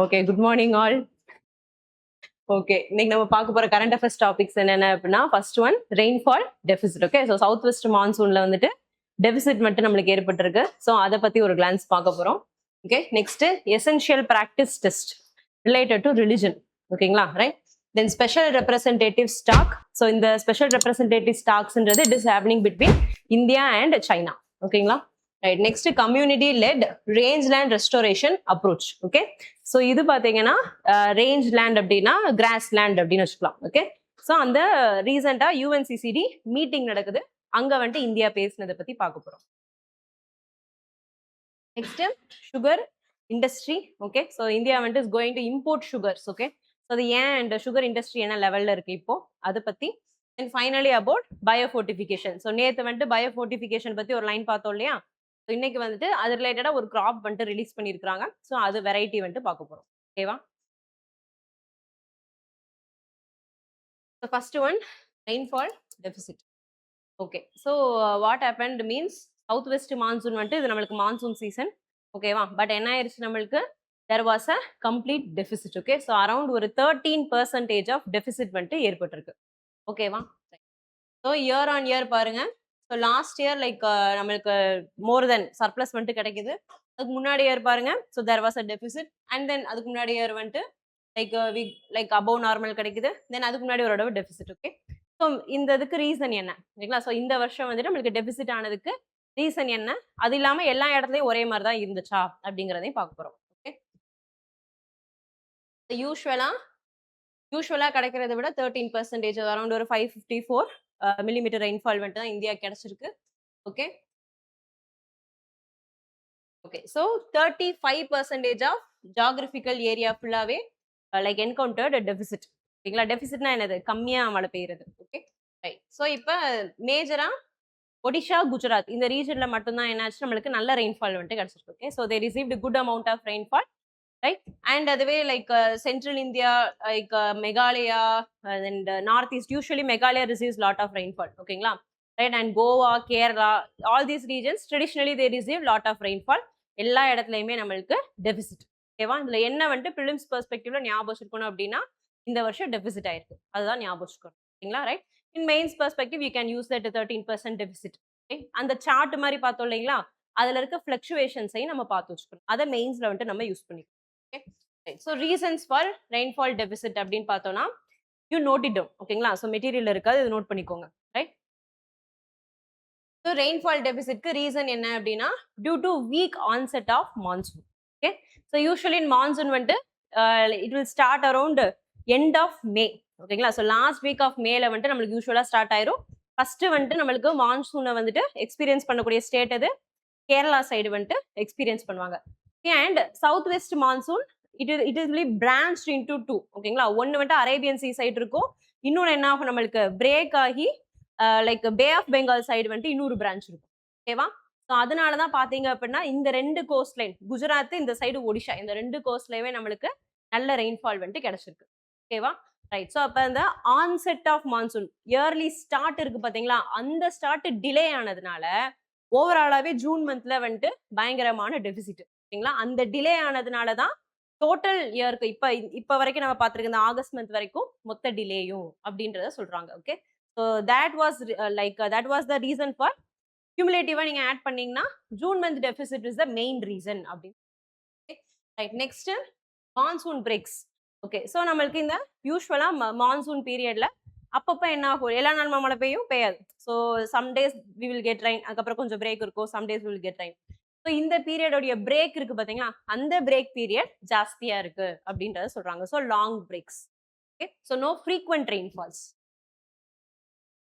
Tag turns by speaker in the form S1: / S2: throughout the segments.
S1: Okay, good morning all. Okay, இன்னைக்கு நம்ம பார்க்க போற கரண்ட் அஃபேர்ஸ் டாபிக்ஸ் என்னென்ன அப்படின்னா, first one rainfall deficit. Okay, so south west மான்சூன்ல வந்துட்டு டெபிசிட் மட்டும் நம்மளுக்கு ஏற்பட்டிருக்கு. ஸோ அதை பத்தி ஒரு கிளான்ஸ் பார்க்க போறோம். Okay, next essential practice test related to religion. ஓகேங்களா, right. Then special representative talk. So இந்த ஸ்பெஷல் ரெப்ரசன்டேட்டிவ் ஸ்டாக்ஸ்ன்றது it is happening between India and China. ஓகேங்களா, right. Next community led range land restoration approach. Okay, so இது பார்த்தீங்கன்னா range land அப்படின்னா grass land அப்படின்னு வச்சுக்கலாம். Okay, so அந்த ரீசெண்டாக யூஎன்சிசிடி மீட்டிங் நடக்குது, அங்கே வந்துட்டு இந்தியா பேசினதை பற்றி பார்க்க போகிறோம். Next sugar industry. Okay, so India வந்துட்டு is going to import sugars. Okay, so அது ஏன் இந்த சுகர் இண்டஸ்ட்ரி என்ன லெவலில் இருக்கு இப்போ அதை பற்றி. Then finally about biofortification. So நேற்று வந்துட்டு பயோஃபோர்டிஃபிகேஷன் பற்றி ஒரு லைன் பார்த்தோம் இல்லையா. ஸோ இன்னைக்கு வந்துட்டு அது ரிலேட்டடாக ஒரு கிராப் வந்துட்டு ரிலீஸ் பண்ணியிருக்காங்க. ஸோ அது வெரைட்டி வந்துட்டு பார்க்க போகிறோம். ஓகேவா. So first one rainfall deficit. Okay, so what happened means south west monsoon வந்துட்டு இது நம்மளுக்கு மான்சூன் சீசன். ஓகேவா, பட் என்ன ஆயிடுச்சு நம்மளுக்கு there was a complete deficit. Okay, so around ஒரு 13% ஆஃப் டெபிசிட் வந்துட்டு ஏற்பட்டிருக்கு. ஓகேவா, ஸோ இயர் ஆன் இயர் பாருங்க. ஸோ லாஸ்ட் இயர் லைக் நம்மளுக்கு மோர் தென் சர்ப்ளஸ் வந்துட்டு கிடைக்குது. அதுக்கு முன்னாடி இயர் பாருங்க, so there was a deficit. And then அதுக்கு முன்னாடி இயர் வந்துட்டு லைக் அபவ் நார்மல் கிடைக்குது. தென் அதுக்கு முன்னாடி ஒரு தடவை டெபிசிட். ஓகே, ஸோ இந்த இதுக்கு ரீசன் என்ன ஓகேங்களா. ஸோ இந்த வருஷம் வந்துட்டு நம்மளுக்கு டெபிசிட் ஆனதுக்கு ரீசன் என்ன, அது இல்லாமல் எல்லா இடத்துலையும் ஒரே மாதிரி தான் இருந்துச்சா அப்படிங்கிறதையும் பார்க்க போகிறோம். ஓகே, யூஸ்வலா கிடைக்கிறத விட 13%, அரௌண்ட் ஒரு 554 மில்லிமீட்டர் ரெயின்ஃபால் வந்துட்டு தான் இந்தியா கிடைச்சிருக்கு. Okay, okay, so 35% of geographical area ஃபுல்லாவே லைக் என்கவுண்டர்ட் டெபிசிட். ஓகேங்களா, டெபிசிட்னா என்னது, கம்மியா மழை பெய்யுறது. Okay, right. ஸோ இப்போ மேஜரா ஒடிஷா, குஜராத் இந்த ரீஜன்ல மட்டும்தான் என்னாச்சு நம்மளுக்கு நல்ல ரெயின்ஃபால் வந்துட்டு கிடைச்சிருக்கு. Okay, so they received good amount of rainfall, right. And அதுவே like central India, like Meghalaya and north east, usually Meghalaya receives lot of rainfall. ஓகேங்களா, right. And Goa, Kerala, all these regions traditionally they receive lot of rainfall. எல்லா இடத்துலையுமே நம்மளுக்கு deficit. ஓகேவா, இதுல என்ன வந்துட்டு films பெர்ஸ்பெக்டிவ்ல ஞாபகம் வச்சுக்கணும் அப்படின்னா இந்த வருஷம் டெபிசிட் ஆயிருக்கு, அதுதான் ஞாபகம் வச்சுக்கணும். ஓகேங்களா, right. In mains perspective you can use that 13% deficit. Okay, அந்த சார்ட் மாதிரி பார்த்தோம் இல்லைங்களா, அதுல இருக்க ஃபிளக்சுவேஷன்ஸையும் நம்ம பார்த்து வச்சுக்கணும். அதை மெயின்ஸ்ல வந்துட்டு நம்ம யூஸ் பண்ணிக்கணும். Okay, so reasons for rainfall deficit அப்படின்னு பார்த்தோம்னா யூ நோட் இட் டவுன். ஓகேங்களா, ஸோ மெட்டீரியல் இருக்காது, இது நோட் பண்ணிக்கோங்க. ரைட். ஸோ ரெயின்ஃபால் டெபிசிட்க்கு ரீசன் என்ன அப்படின்னா due to weak onset of monsoon. Okay, so usually in monsoon வந்துட்டு it will start around end of May. ஓகேங்களா, ஸோ லாஸ்ட் வீக் ஆஃப் மேல வந்துட்டு நம்மளுக்கு யூஸ்வலாக ஸ்டார்ட் ஆயிரும். ஃபர்ஸ்ட் வந்துட்டு நம்மளுக்கு மான்சூனை வந்துட்டு எக்ஸ்பீரியன்ஸ் பண்ணக்கூடிய ஸ்டேட் அது கேரளா சைடு வந்துட்டு எக்ஸ்பீரியன்ஸ் பண்ணுவாங்க. And south west monsoon it is branched into 2. ஓகேங்களா, ஒன்று வந்துட்டு அரேபியன் சி சைடு இருக்கும், இன்னொன்று என்ன ஆகும் நம்மளுக்கு பிரேக் ஆகி like bay of Bengal side வந்துட்டு இன்னொரு பிரான்ச் இருக்கும். ஓகேவா, ஸோ அதனால தான் பார்த்தீங்க அப்படின்னா இந்த ரெண்டு கோஸ்ட் லைன், குஜராத் இந்த சைடு ஒடிஷா, இந்த ரெண்டு கோஸ்ட்லேயுமே நம்மளுக்கு நல்ல ரெயின்ஃபால் வந்துட்டு கிடைச்சிருக்கு. ஓகேவா, ரைட். ஸோ அப்போ இந்த onset of monsoon early start இருக்கு பார்த்தீங்களா, அந்த ஸ்டார்ட் டிலே ஆனதுனால ஓவராலாகவே ஜூன் மந்த்ல வந்துட்டு பயங்கரமான டெபிசிட். ஓகேங்களா, அந்த டிலே ஆனதுனால தான் டோட்டல் இயருக்கு இப்போ வரைக்கும் நம்ம பார்த்துருக்க இந்த ஆகஸ்ட் மந்த் வரைக்கும் மொத்த டிலேயும் அப்படின்றத சொல்றாங்க. Okay, so that was the reason for cumulative-ஆ நீங்க ஆட் பண்ணீங்கன்னா June month deficit is the main reason அப்படின்னு. Right. Next monsoon breaks. Okay, so நம்மளுக்கு இந்த யூஸ்வலா மான்சூன் பீரியட்ல அப்பப்போ என்ன ஆகும், எல்லா நாளும் மழை பெய்யாது. So some days we will get rain, அதுக்கப்புறம் கொஞ்சம் பிரேக் இருக்கும், some days will get rain. So இந்த பீரியடோடைய பிரேக் இருக்கு பார்த்தீங்கன்னா, அந்த பிரேக் பீரியட் ஜாஸ்தியா இருக்கு அப்படின்றத சொல்றாங்க. So long breaks. Okay, so no frequent rainfalls.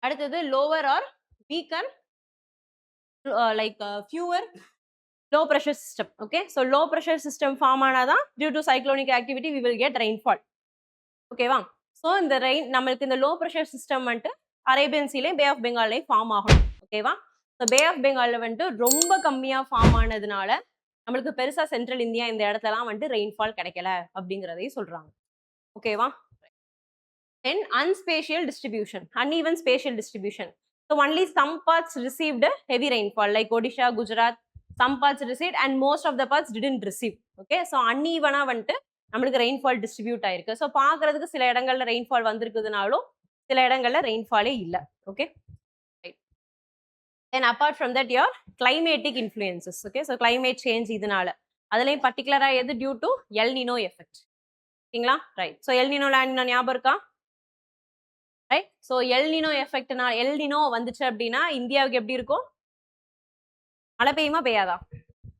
S1: அடுத்தது lower or weaker like fewer low pressure system. Okay, so low pressure system form ஆனாதான் due to cyclonic activity we will get rainfall. ஓகேவா, so இந்த நம்மளுக்கு இந்த low pressure system வந்துட்டு Arabian சீலையும் bay of பெங்கால்லையும் form ஆகணும். ஓகேவா, ஸோ பே ஆஃப் பெங்காலில் வந்துட்டு ரொம்ப கம்மியாக ஃபார்ம் ஆனதுனால நம்மளுக்கு பெருசாக சென்ட்ரல் இந்தியா இந்த இடத்துலலாம் வந்துட்டு ரெயின்ஃபால் கிடைக்கல அப்படிங்கிறதையும் சொல்றாங்க. ஓகேவா, then unspatial distribution, uneven spatial distribution. So only some parts received heavy rainfall like Odisha, Gujarat, some parts received and most of the parts didn't receive. Okay, so uneven வந்துட்டு நம்மளுக்கு rainfall distribute ஆயிருக்கு. So பார்க்கறதுக்கு சில இடங்கள்ல rainfall வந்திருக்குதுனாலும் சில இடங்கள்ல ரெயின்ஃபாலே இல்ல. Okay. Then apart from that, your climatic influences. Okay, so climate change இதனால அதுலயும் பர்டிகுலரா எது due to El Nino effect. ஓகேங்களா? Right. So El Nino La Nina ஞாபகம் இருக்கா? ரைட். ஸோ எல் நினோ எஃபெக்ட்னா எல் நினோ வந்துச்சு அப்படின்னா இந்தியாவுக்கு எப்படி இருக்கும்? மழை பெய்யுமா பெய்யாதா?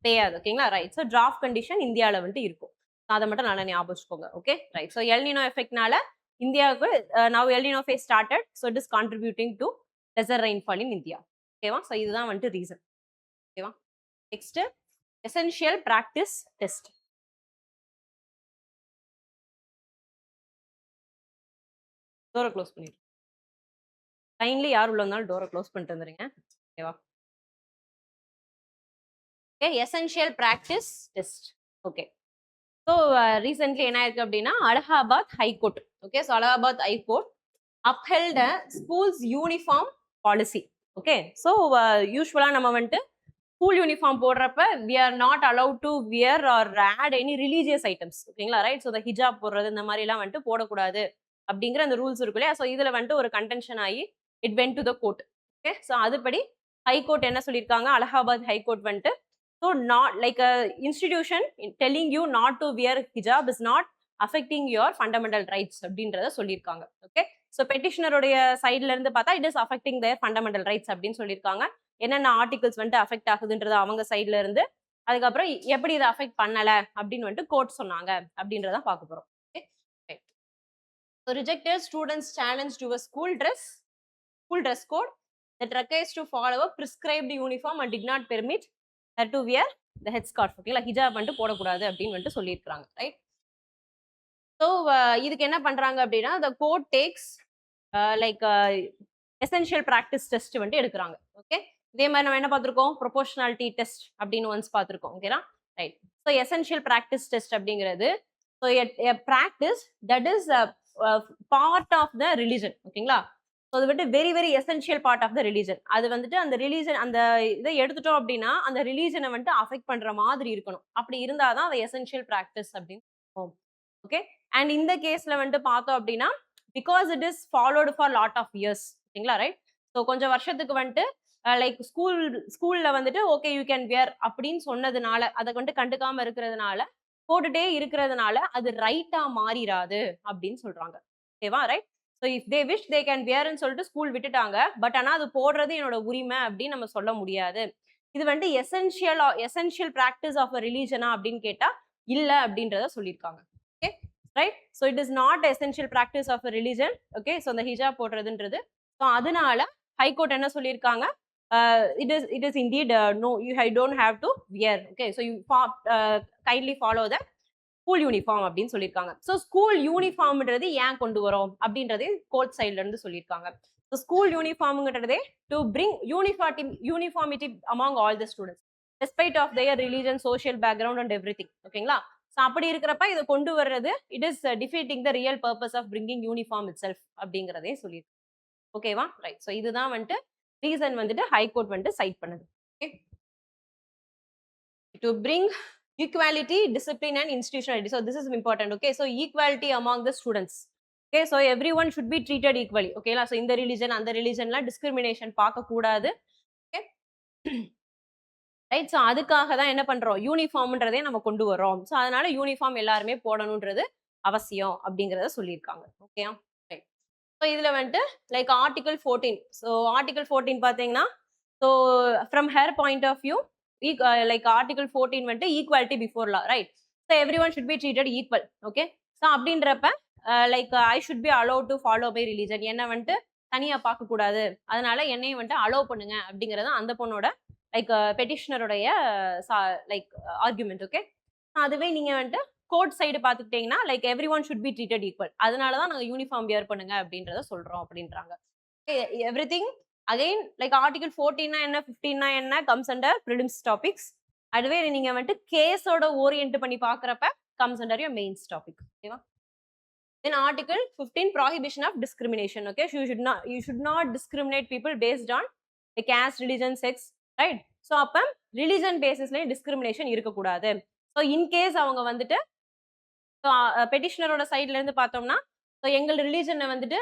S1: பெய்யாது. ஓகேங்களா? ரைட். ஸோ டிராஃப்ட் கண்டிஷன் இந்தியாவில் வந்துட்டு இருக்கும். அதை மட்டும் நல்லா ஞாபகம் வச்சுக்கோங்க. Okay. Right. So El Nino எஃபெக்ட்னால இந்தியாவுக்கு now El Nino phase started. So it is contributing to lesser rainfall in India. ஓகேவா? ஸோ இதுதான் வந்துட்டு ரீசன். ஓகேவா? Next essential practice test. டோரை க்ளோஸ் பண்ணிடு. கைண்ட்லி யார் உள்ள இருந்தாலும் டோரை க்ளோஸ் பண்ணிட்டு வந்துருங்க. ஓகேவா? Okay, essential practice test. Okay. So recently என்ன ஆயிருக்கு அப்படின்னா Allahabad high court. Okay. So Allahabad high court upheld schools uniform policy. Okay. So யூஸ்வலாக நம்ம வந்துட்டு ஸ்கூல் யூனிஃபார்ம் போடுறப்ப we are not allowed to wear or add any religious items. ஓகேங்களா? ரைட். ஸோ ஹிஜாப் போடுறது இந்த மாதிரிலாம் வந்துட்டு போடக்கூடாது அப்படிங்கிற அந்த ரூல்ஸ் இருக்கு இல்லையா? ஸோ இதில் வந்துட்டு ஒரு கண்டென்ஷன் ஆகி it went to the court. Okay. So அதுபடி ஹைகோர்ட் என்ன சொல்லியிருக்காங்க? அலகாபாத் ஹைகோர்ட் வந்துட்டு so not like a institution telling you not to wear hijab is not affecting your fundamental rights அப்படின்றத சொல்லியிருக்காங்க. ஓகே. ஸோ பெட்டிஷனருடைய சைட்ல இருந்து பார்த்தா it is affecting their fundamental rights அப்படின்னு சொல்லியிருக்காங்க. என்னென்ன ஆர்டிகல்ஸ் வந்துட்டு அஃபெக்ட் ஆகுதுன்றது அவங்க சைட்ல இருந்து, அதுக்கப்புறம் எப்படி இதை அஃபெக்ட் பண்ணல அப்படின்னு வந்துட்டு கோர்ட் சொன்னாங்க அப்படின்றத பார்க்க போறோம். Okay. So rejected students challenge to a school dress code that requires to follow a prescribed uniform and did not permit her to wear the headscarf. ஓகேங்களா? ஹிஜாப் வந்துட்டு போடக்கூடாது அப்படின்னு வந்துட்டு சொல்லியிருக்காங்க. ரைட். ஸோ இதுக்கு என்ன பண்றாங்க அப்படின்னா the court takes like essential practice test வந்துட்டு எடுக்கிறாங்க. ஓகே. இதே மாதிரி நம்ம என்ன பார்த்துருக்கோம்? ப்ரொபோர்ஷனாலிட்டி டெஸ்ட் அப்படின்னு ஒன்ஸ் பார்த்துருக்கோம். ஓகேனா? Right. So essential practice test அப்படிங்கிறது so practice that is part of the religion. ஓகேங்களா? ஸோ அது வந்துட்டு very very essential part of the religion. அது வந்துட்டு அந்த ரிலிஜன் அந்த இதை எடுத்துட்டோம் அப்படின்னா அந்த ரிலிஜனை வந்துட்டு அஃபெக்ட் பண்ற மாதிரி இருக்கணும். அப்படி இருந்தாதான் அதை எசென்ஷியல் ப்ராக்டிஸ் அப்படின்னு. ஓகே. அண்ட் இந்த கேஸ்ல வந்துட்டு பார்த்தோம் அப்படின்னா because it is followed for lot of years. ஓகேங்களா? ரைட். ஸோ கொஞ்சம் வருஷத்துக்கு வந்துட்டு லைக் ஸ்கூல்ல வந்துட்டு ஓகே யூ கேன் வியர் அப்படின்னு சொன்னதுனால அதை வந்துட்டு கண்டுக்காம இருக்கிறதுனால போட்டுட்டே இருக்கிறதுனால அது ரைட்டா மாறிடாது அப்படின்னு சொல்றாங்க. ஓகேவா? Right. So if they wish they can வியர்ன்னு சொல்லிட்டு ஸ்கூல் விட்டுட்டாங்க. பட் ஆனால் அது போடுறது என்னோட உரிமை அப்படின்னு நம்ம சொல்ல முடியாது. இது வந்துட்டு எசென்ஷியல் ப்ராக்டிஸ் ஆஃப் அ ரிலீஜனா அப்படின்னு கேட்டா இல்ல அப்படின்றத சொல்லியிருக்காங்க. Okay. Right. So it is not essential practice of a religion. Okay. So அந்த ஹிஜாப் போடுறதுன்றது ஸோ அதனால ஹைகோர்ட் என்ன சொல்லியிருக்காங்க? it is indeed no, you don't have to wear. Okay. So you kindly follow the school uniform அப்படின்னு சொல்லியிருக்காங்க. So school யூனிஃபார்ம்ன்றது ஏன் கொண்டு வரோம் அப்படின்றதே கோர்ட் சைட்ல இருந்து சொல்லியிருக்காங்க. ஸோ ஸ்கூல் யூனிஃபார்ம்ங்கிறதே to bring uniformity among all the students respect of their religion social background and everything. ஓகேங்களா? ஸோ அப்படி இருக்கிறப்ப இதை கொண்டு வர்றது it is defeating the real purpose of bringing uniform itself அப்படிங்கிறதே சொல்லியிருக்கு. ஓகேவா? ரைட். ஸோ இதுதான் வந்துட்டு ரீசன் வந்துட்டு ஹைகோர்ட் வந்துட்டு சைட் பண்ணுது. Okay. To bring equality, discipline and institutionality. So this is important. Okay. So equality among the students. Okay. So everyone should be treated equally. Okay. So in the religion and the religion la discrimination paaka koodadhu. Okay. Right. So adukkaga da enna pandrom யூனிஃபார்ம்ன்றதே நம்ம கொண்டு வரோம். So அதனால uniform எல்லாருமே போடணும்ன்றது அவசியம் அப்படிங்கறத சொல்லியிருக்காங்க. ஓகேயா? Right. So இதுல வந்துட்டு லைக் ஆர்டிகல் 14. ஸோ ஆர்டிகல் 14 பாத்தீங்கன்னா so from her point of view like article 14 வந்துட்டு equality before law, right? So everyone should be treated equal. Okay. So அப்படின்றப்ப like I should be allowed to follow my religion. என்ன வந்துட்டு தனியா பார்க்க கூடாது. அதனால என்னையும் வந்துட்டு அலோவ் பண்ணுங்க அப்படிங்கறது அந்த பொண்ணோட லைக் பெட்டிஷனருடைய லைக் ஆர்குமெண்ட். ஓகே. அதுவே நீங்க வந்துட்டு கோர்ட் சைடு பார்த்துக்கிட்டீங்கன்னா like every one should be treated equal. அதனாலதான் நாங்க யூனிஃபார்ம் வியர் பண்ணுங்க அப்படின்றத சொல்றோம் அப்படின்றாங்க. Every thing again like article 14 என்ன 15 என்ன comes under prelims topics. அதுவே நீங்க வந்துட்டு கேஸோட ஓரியன்ட் பண்ணி பார்க்கறப்ப comes under your mains topic. ஓகேவா? then article 15 prohibition of discrimination. Okay. You should not discriminate people based on the caste, religion, sex, right? so அப்ப religion basisல discrimination இருக்க கூடாது. so in case அவங்க வந்துட்டு ஸோ பெட்டிஷனரோட சைட்ல இருந்து பார்த்தோம்னா ஸோ எங்கள் ரிலீஜனை வந்துட்டு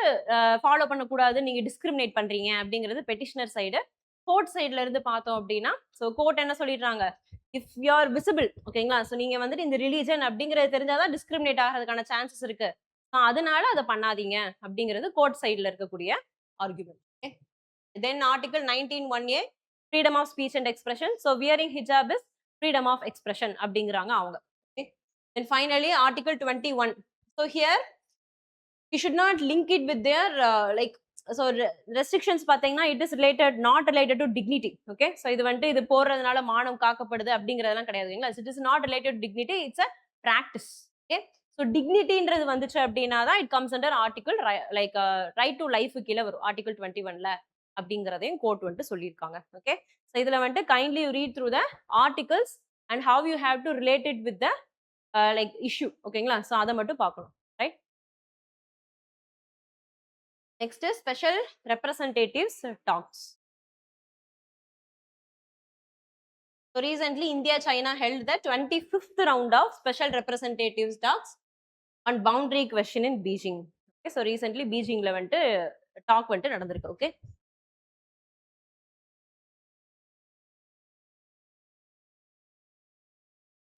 S1: ஃபாலோ பண்ணக்கூடாது, நீங்க டிஸ்கிரிமினேட் பண்றீங்க அப்படிங்கிறது பெட்டிஷனர் சைடு. கோர்ட் சைட்ல இருந்து பார்த்தோம் அப்படின்னா ஸோ கோர்ட் என்ன சொல்லிடுறாங்க, இஃப் யூ ஆர் விசிபிள், ஓகேங்களா, ஸோ நீங்க வந்துட்டு இந்த ரிலீஜன் அப்படிங்கிறது தெரிஞ்சாதான் டிஸ்கிரிமினேட் ஆகிறதுக்கான சான்சஸ் இருக்கு, அதனால அதை பண்ணாதீங்க அப்படிங்கிறது கோர்ட் சைட்ல இருக்கக்கூடிய argument. Okay, then article 19(1)(a) freedom of speech and expression. So wearing hijab is freedom of expression அப்படிங்கிறாங்க அவங்க. Okay, then finally article 21. So here you should not link it with their like so restrictions பாத்தீங்கன்னா it is related not related to dignity. Okay, so இது வந்துட்டு இது போடுறதுனால மானம் காக்கப்படுது அப்படிங்கறதெல்லாம் கிடையாதுங்களா. It is not related to dignity, it's a practice. Okay, so dignityன்றது வந்துச்சு அப்படின்னா தான் it comes under article like right to life கீழ வரும் article 21ல அப்படிங்கறதையும் கோர்ட் வந்துட்டு சொல்லியிருக்காங்க. ஓகே, ஸோ இதுல வந்துட்டு kindly you read through the articles and how you have to related with the like issue. ஓகேங்களா, ஸோ அதை மட்டும் பார்க்கணும். Right, next special representatives talks. So recently India China held the 25th round of special representatives talks on boundary question in Beijing. Okay, so recently Beijingல வந்துட்டு talk வந்துட்டு நடந்திருக்கு. Okay,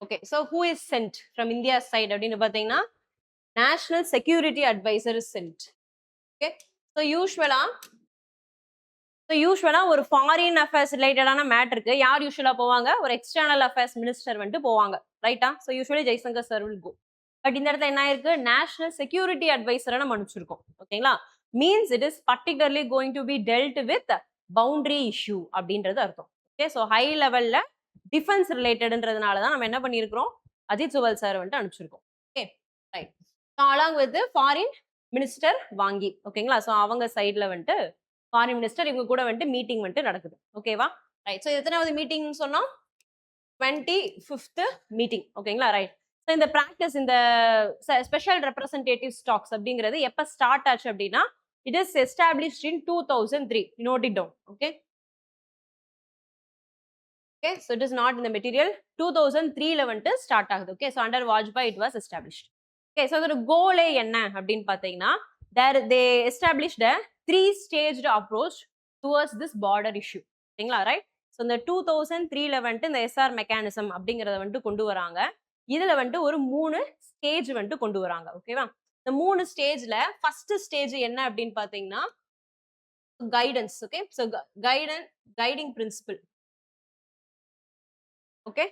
S1: okay, so who is sent from India side அப்படின்னு பார்த்தீங்கன்னா national security advisor is sent. Okay, so யூஸ்வலா ஒரு foreign affairs ரிலேட்டடான மேட்டருக்கு யார் யூஸ்வலா போவாங்க, ஒரு எக்ஸ்டர்னல் அஃபேர்ஸ் மினிஸ்டர் வந்துட்டு போவாங்க. ரைட்டா, so usually Jaishankar sir will go. But இந்த இடத்துல என்ன ஆயிருக்கு, நேஷனல் செக்யூரிட்டி அட்வைசரை நம்ம அனுப்பிச்சிருக்கோம். ஓகேங்களா, means it is particularly going to be dealt with boundary issue அப்படின்றது அர்த்தம். ஓகே, ஸோ ஹை லெவல்ல டிஃபென்ஸ் ரிலேட்டட்ன்றதுனால தான் நம்ம என்ன பண்ணியிருக்கிறோம், அஜித் சுவல் சார் வந்துட்டு அனுப்பிச்சிருக்கோம். Okay, right, so along with foreign minister Wang Yi. ஓகேங்களா, ஸோ அவங்க சைட்ல வந்துட்டு ஃபாரின் மினிஸ்டர் இவங்க கூட வந்துட்டு மீட்டிங் வந்துட்டு நடக்குது. ஓகேவா, ரைட், ஸோ எத்தனாவது மீட்டிங் சொன்னோம், 25th மீட்டிங். ஓகேங்களா, ரைட், ஸோ இந்த ப்ராக்டிஸ் இந்த ஸ்பெஷல் ரெப்ரசன்டேட்டிவ் ஸ்டாக்ஸ் அப்படிங்கிறது எப்போ ஸ்டார்ட் ஆச்சு அப்படின்னா it is established in 2003. Note it down. Okay, okay, so it is not in the material. 2003ல வந்துட்டு ஸ்டார்ட் ஆகுது. Okay, so under Vajpayee it was established. Okay, so அதோட கோலே என்ன அப்படின்னு பார்த்தீங்கன்னா they established a 3-staged approach towards this border issue. ஓகேங்களா, right, so இந்த 2003ல வந்துட்டு இந்த எஸ்ஆர் மெக்கானிசம் அப்படிங்கிறத வந்துட்டு கொண்டு வராங்க. இதுல வந்துட்டு ஒரு 3 ஸ்டேஜ் வந்துட்டு கொண்டு வராங்க. ஓகேவா, இந்த 3 ஸ்டேஜ்ல ஃபர்ஸ்ட் ஸ்டேஜ் என்ன அப்படின்னு பார்த்தீங்கன்னா guidance. Okay, so guiding principle. Okay,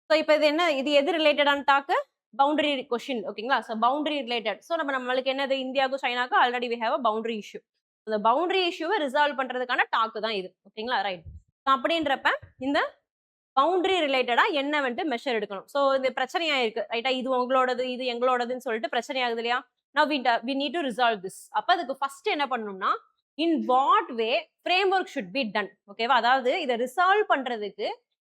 S1: so இப்போ இது என்ன, இது எது ரிலேட்டடான டாக்கு, பவுண்டரி கொஸ்டின். ஓகேங்களா, ஸோ பவுண்டரி ரிலேட்டட். ஸோ நம்மளுக்கு என்னது, இந்தியாவுக்கும் சைனாக்கும் already we have a boundary issue. அந்த பவுண்டரி இஷ்யூவை ரிசால்வ் பண்றதுக்கான டாக்கு தான் இது. ஓகேங்களா, ரைட், அப்படின்றப்ப இந்த பவுண்டரி ரிலேட்டடா என்ன வந்துட்டு மெஷர் எடுக்கணும். ஸோ இது பிரச்சனையா இருக்கு. ரைட்டா, இது உங்களோடது இது எங்களோடதுன்னு சொல்லிட்டு பிரச்சனை ஆகுது இல்லையா. Now we need to resolve this. அப்ப அதுக்கு ஃபர்ஸ்ட் என்ன பண்ணணும்னா in what way framework should be done. ஓகேவா, அதாவது இதை ரிசால்வ் பண்றதுக்கு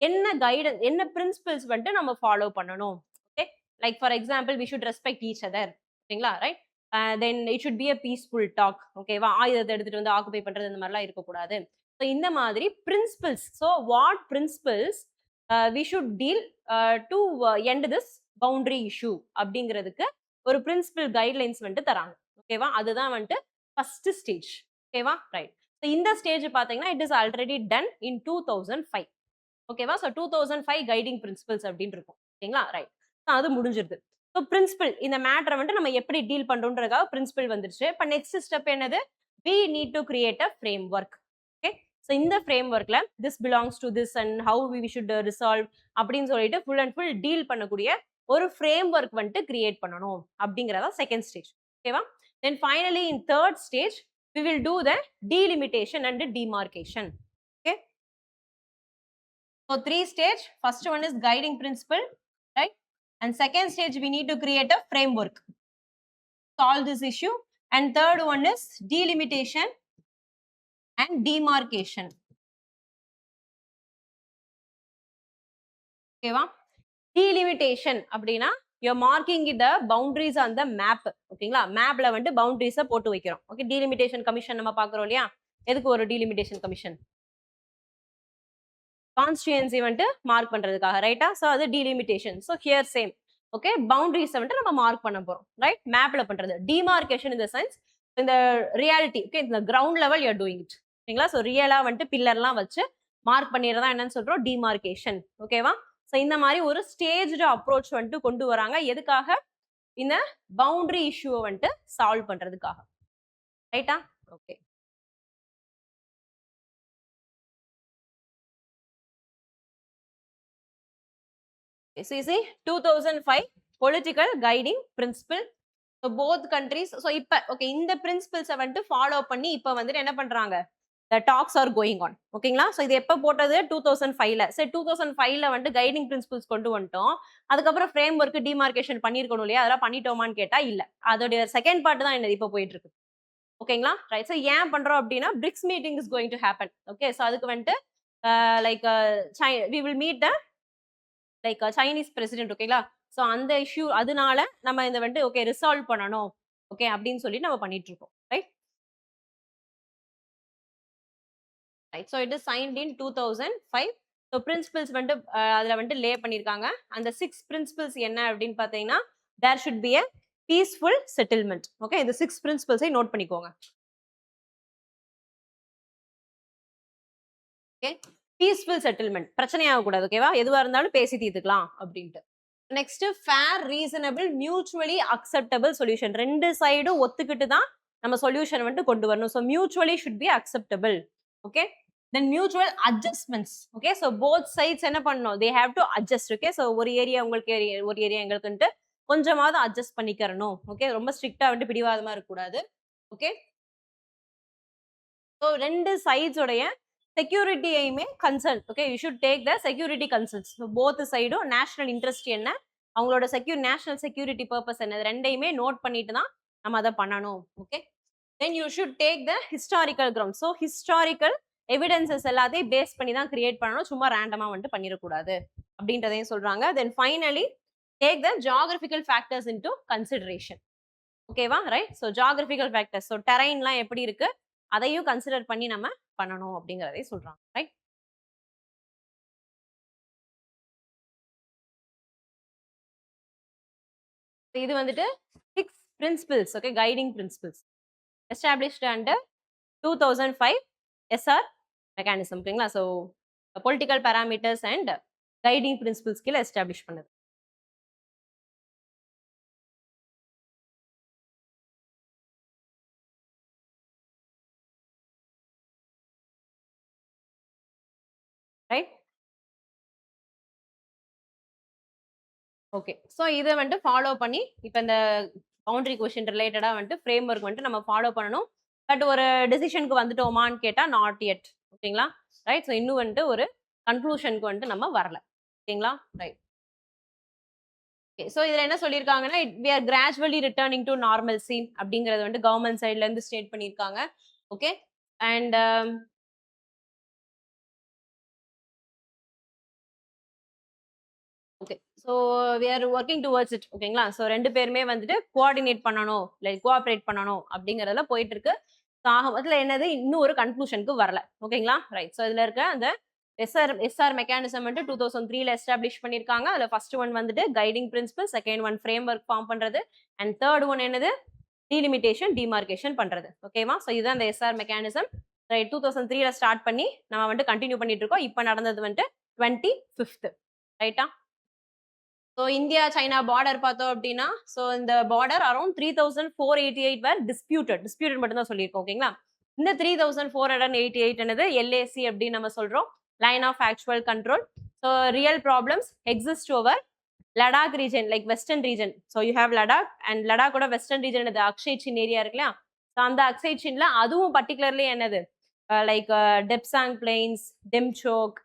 S1: என்ன கைடன்ஸ், என்ன பிரின்சிபல்ஸ் வந்துட்டு நம்ம ஃபாலோ பண்ணணும். Okay, like for example we should respect each other. ஓகேங்களா, right, then it should be a peaceful talk. ஓகேவா, ஆயுதத்தை எடுத்துட்டு வந்து ஆக்குபை பண்றது இந்த மாதிரிலாம் இருக்கக்கூடாது. ஸோ இந்த மாதிரி principles. So what principles we should deal to end this boundary issue அப்படிங்கிறதுக்கு ஒரு பிரின்சிபல் கைட்லைன்ஸ் வந்துட்டு தராங்க. ஓகேவா, அதுதான் வந்துட்டு ஃபர்ஸ்ட் ஸ்டேஜ். ஓகேவா, ரைட், ஸோ இந்த ஸ்டேஜ் பார்த்தீங்கன்னா it is already done in 2005. ஓகேவா, ஸோ 2005 கைடிங் பிரின்சிபல்ஸ் அப்படின்னு இருக்கும். ஓகேங்களா, ரைட், அது முடிஞ்சிருது. ஸோ பிரின்சிபல் இந்த மேட்டரை வந்துட்டு நம்ம எப்படி டீல் பண்றோன்றதுக்காக பிரின்சிபல் வந்துருச்சு. இப்போ நெக்ஸ்ட் ஸ்டெப் என்னது, we need to create a framework. ஓகே, ஸோ இந்த ஃப்ரேம் ஒர்க்ல this belongs to this and how we should resolve அப்படின்னு சொல்லிட்டு ஃபுல் அண்ட் ஃபுல் டீல் பண்ணக்கூடிய ஒரு ஃப்ரேம் ஒர்க் வந்துட்டு கிரியேட் பண்ணணும் அப்படிங்கிறதா செகண்ட் ஸ்டேஜ். ஓகேவா, then finally in third stage we will do the delimitation and demarcation. Okay, so 3 stage. First one is guiding principle, right, and second stage we need to create a framework, solve this issue, and third one is delimitation and demarcation. Okay va, delimitation அப்படினா you're marking the boundaries on the map. ஓகேங்களா, மேப்ல வந்து பவுண்டரிஸை போட்டு வைக்கிறோம். Okay, delimitation commission நம்ம பார்க்குறோம் இல்லையா. எதுக்கு ஒரு டீலிமிட்டேஷன் கமிஷன், கான்ஸ்டியூன்சி வந்துட்டு மார்க் பண்றதுக்காக. ரைட்டா, ஸோ அது delimitation. So here same okay பவுண்டரிஸை வந்துட்டு நம்ம மார்க் பண்ண போறோம் ரைட் மேப்ல பண்றது டிமார்கேஷன் இந்த சென்ஸ் இந்த ரியாலிட்டி ஓகே இந்த ground level you are doing it ஓகேங்களா ஸோ ரியலா வந்துட்டு பில்லர்லாம் வச்சு மார்க் பண்ணிடுறதா என்னன்னு சொல்றோம் டிமார்கேஷன் ஓகேவா ஸோ இந்த மாதிரி ஒரு ஸ்டேஜ்டு அப்ரோச் வந்துட்டு கொண்டு வராங்க எதுக்காக இந்த பவுண்டரி இஷ்யூவை வந்துட்டு சால்வ் பண்றதுக்காக ரைட்டா okay so you see 2005 political guiding principle so both countries so இப்ப okay இந்த principles வந்துட்டு ஃபாலோ பண்ணி இப்ப வந்துட்டு என்ன பண்றாங்க the talks are going on ஓகேங்களா so இது எப்ப போட்டது 2005ல சரி 2005ல வந்து கைடிங் பிரின்சிபல்ஸ் கொண்டு வந்துட்டோம் அதுக்கப்புறம் ஃப்ரேம் ஒர்க் டிமார்கேஷன் பண்ணிருக்கணும் இல்லையா அதெல்லாம் பண்ணிட்டோமான்னு கேட்டா இல்ல அதோட செகண்ட் பார்ட் தான் என்ன இப்ப போயிட்டு இருக்கு ஓகேங்களா ரைட் ஸோ ஏன் பண்றோம் அப்படின்னா BRICS meeting is going to happen okay so அதுக்கு வந்துட்டு like we will meet the like Chinese president ஓகேங்களா ஸோ அந்த இஷ்யூ அதனால நம்ம இந்த வந்துட்டு ஓகே ரிசால்வ் பண்ணணும் ஓகே அப்படின்னு சொல்லி நம்ம பண்ணிட்டு இருக்கோம் right right so it is signed in 2005 so principles வந்துட்டு அதில் வந்துட்டு லே பண்ணியிருக்காங்க அந்த 6 பிரின்சிபல்ஸ் என்ன அப்படின்னு பார்த்தீங்கன்னா there should be a peaceful settlement okay இந்த 6 பிரின்சிபல்ஸை நோட் பண்ணிக்கோங்க ஓகே பீஸ்ஃபுல் செட்டில்மெண்ட் பிரச்சனையாக கூடாது ஓகேவா எதுவாக இருந்தாலும் பேசி தீர்த்துக்கலாம் அப்படின்ட்டு next fair reasonable mutually acceptable solution ரெண்டு சைடும் ஒத்துக்கிட்டு தான் நம்ம சொல்யூஷன் வந்துட்டு கொண்டு வரணும் so mutually should be acceptable okay then mutual adjustments okay so both sides என்ன பண்ணணும் they have to adjust okay so ஒரு ஏரியா உங்களுக்கு ஒரு ஏரியா எங்களுக்குன்ட்டு கொஞ்சமாவது அட்ஜஸ்ட் பண்ணிக்கிறணும் ஓகே ரொம்ப ஸ்ட்ரிக்டா வந்துட்டு பிடிவாதமா இருக்கக்கூடாது ஓகே ஸோ ரெண்டு சைட்ஸோடைய செக்யூரிட்டியுமே concern okay you should take the security concerns both சைடும் நேஷனல் இன்ட்ரெஸ்ட் என்ன அவங்களோட நேஷனல் செக்யூரிட்டி பர்பஸ் என்ன ரெண்டையுமே நோட் பண்ணிட்டு தான் நம்ம அதை பண்ணணும் okay then you should take the historical ground so historical evidences எல்லாத்தையும் பேஸ் பண்ணி தான் கிரியேட் பண்ணணும் சும்மா ரேண்டமா வந்துட்டு பண்ணிடக்கூடாது அப்படின்றதையும் சொல்றாங்க then finally take the geographical factors into consideration ஓகேவா right so geographical factors so டெரைன்லாம் எப்படி இருக்கு அதையும் கன்சிடர் பண்ணி நம்ம பண்ணணும் அப்படிங்கறதை சொல்றாங்க ரைட் இது வந்துட்டு 6 principles okay guiding principles established under 2005 SR mechanism ஓகேங்களா so political parameters and guiding principles கீழே எஸ்டாப்ளிஷ் பண்ணுது ரைட் ஓகே ஸோ இதை வந்துட்டு ஃபாலோ பண்ணி இப்போ இந்த பவுண்டரி கொஸ்டின் ரிலேட்டடா வந்துட்டு ஃப்ரேம் ஒர்க் வந்துட்டு நம்ம ஃபாலோ பண்ணணும் பட் ஒரு டெசிஷனுக்கு வந்துட்டோமான்னு கேட்டால் நாட் எட் ஓகேங்களா ரைட் ஸோ இன்னும் வந்துட்டு ஒரு கன்க்ளூஷனுக்கு வந்துட்டு நம்ம வரல ஓகேங்களா ரைட் ஓகே ஸோ இதில் என்ன சொல்லியிருக்காங்கன்னா we are gradually returning to normalcy அப்படிங்கிறது வந்துட்டு கவர்மெண்ட் சைட்லேருந்து ஸ்டேட் பண்ணியிருக்காங்க okay and okay so we are working towards it ஓகேங்களா ஸோ ரெண்டு பேருமே வந்துட்டு கோஆர்டினேட் பண்ணணும் லைக் கோஆப்ரேட் பண்ணணும் அப்படிங்கிறதுல போயிட்டு இருக்கு ஸோ ஆகமத்தில் என்னது இன்னும் ஒரு கன்க்ளூஷனுக்கு வரல ஓகேங்களா ரைட் ஸோ இதில் இருக்க அந்த எஸ்ஆர் மெக்கானிசம் வந்துட்டு 2003ல எஸ்டாப்ளிஷ் பண்ணியிருக்காங்க அதில் ஃபர்ஸ்ட் ஒன் வந்துட்டு guiding principle second one framework form பண்ணுறது அண்ட் தேர்ட் ஒன் என்னது டீலிமிட்டேஷன் டிமார்கேஷன் பண்ணுறது ஓகேவா ஸோ இதுதான் அந்த எஸ்ஆர் மெக்கானிசம் ரைட் 2003ல ஸ்டார்ட் பண்ணி நம்ம வந்துட்டு கண்டினியூ பண்ணிட்டு இருக்கோம் இப்போ நடந்தது வந்துட்டு 25th ரைட்டா ஸோ இந்தியா சைனா பார்டர் பார்த்தோம் அப்படின்னா ஸோ இந்த பார்டர் அரௌண்ட் 3488 வேர் டிஸ்பியூட்டட் மட்டும் தான் சொல்லியிருக்கோம் ஓகேங்களா இந்த 3488 என்னது எல்ஏசி அப்படின்னு நம்ம சொல்றோம் line of actual control so real problems exist over Ladakh region like western region so you have Ladakh and லடாக்கோட வெஸ்டர்ன் ரீஜன் என்னது அக்ஷய் சின் ஏரியா இருக்கு இல்லையா ஸோ அந்த அக்ஷய் சின்ல அதுவும் பர்டிகுலர்லி என்னது லைக் டெப்சாங் பிளெயின்ஸ் டெம்சோக்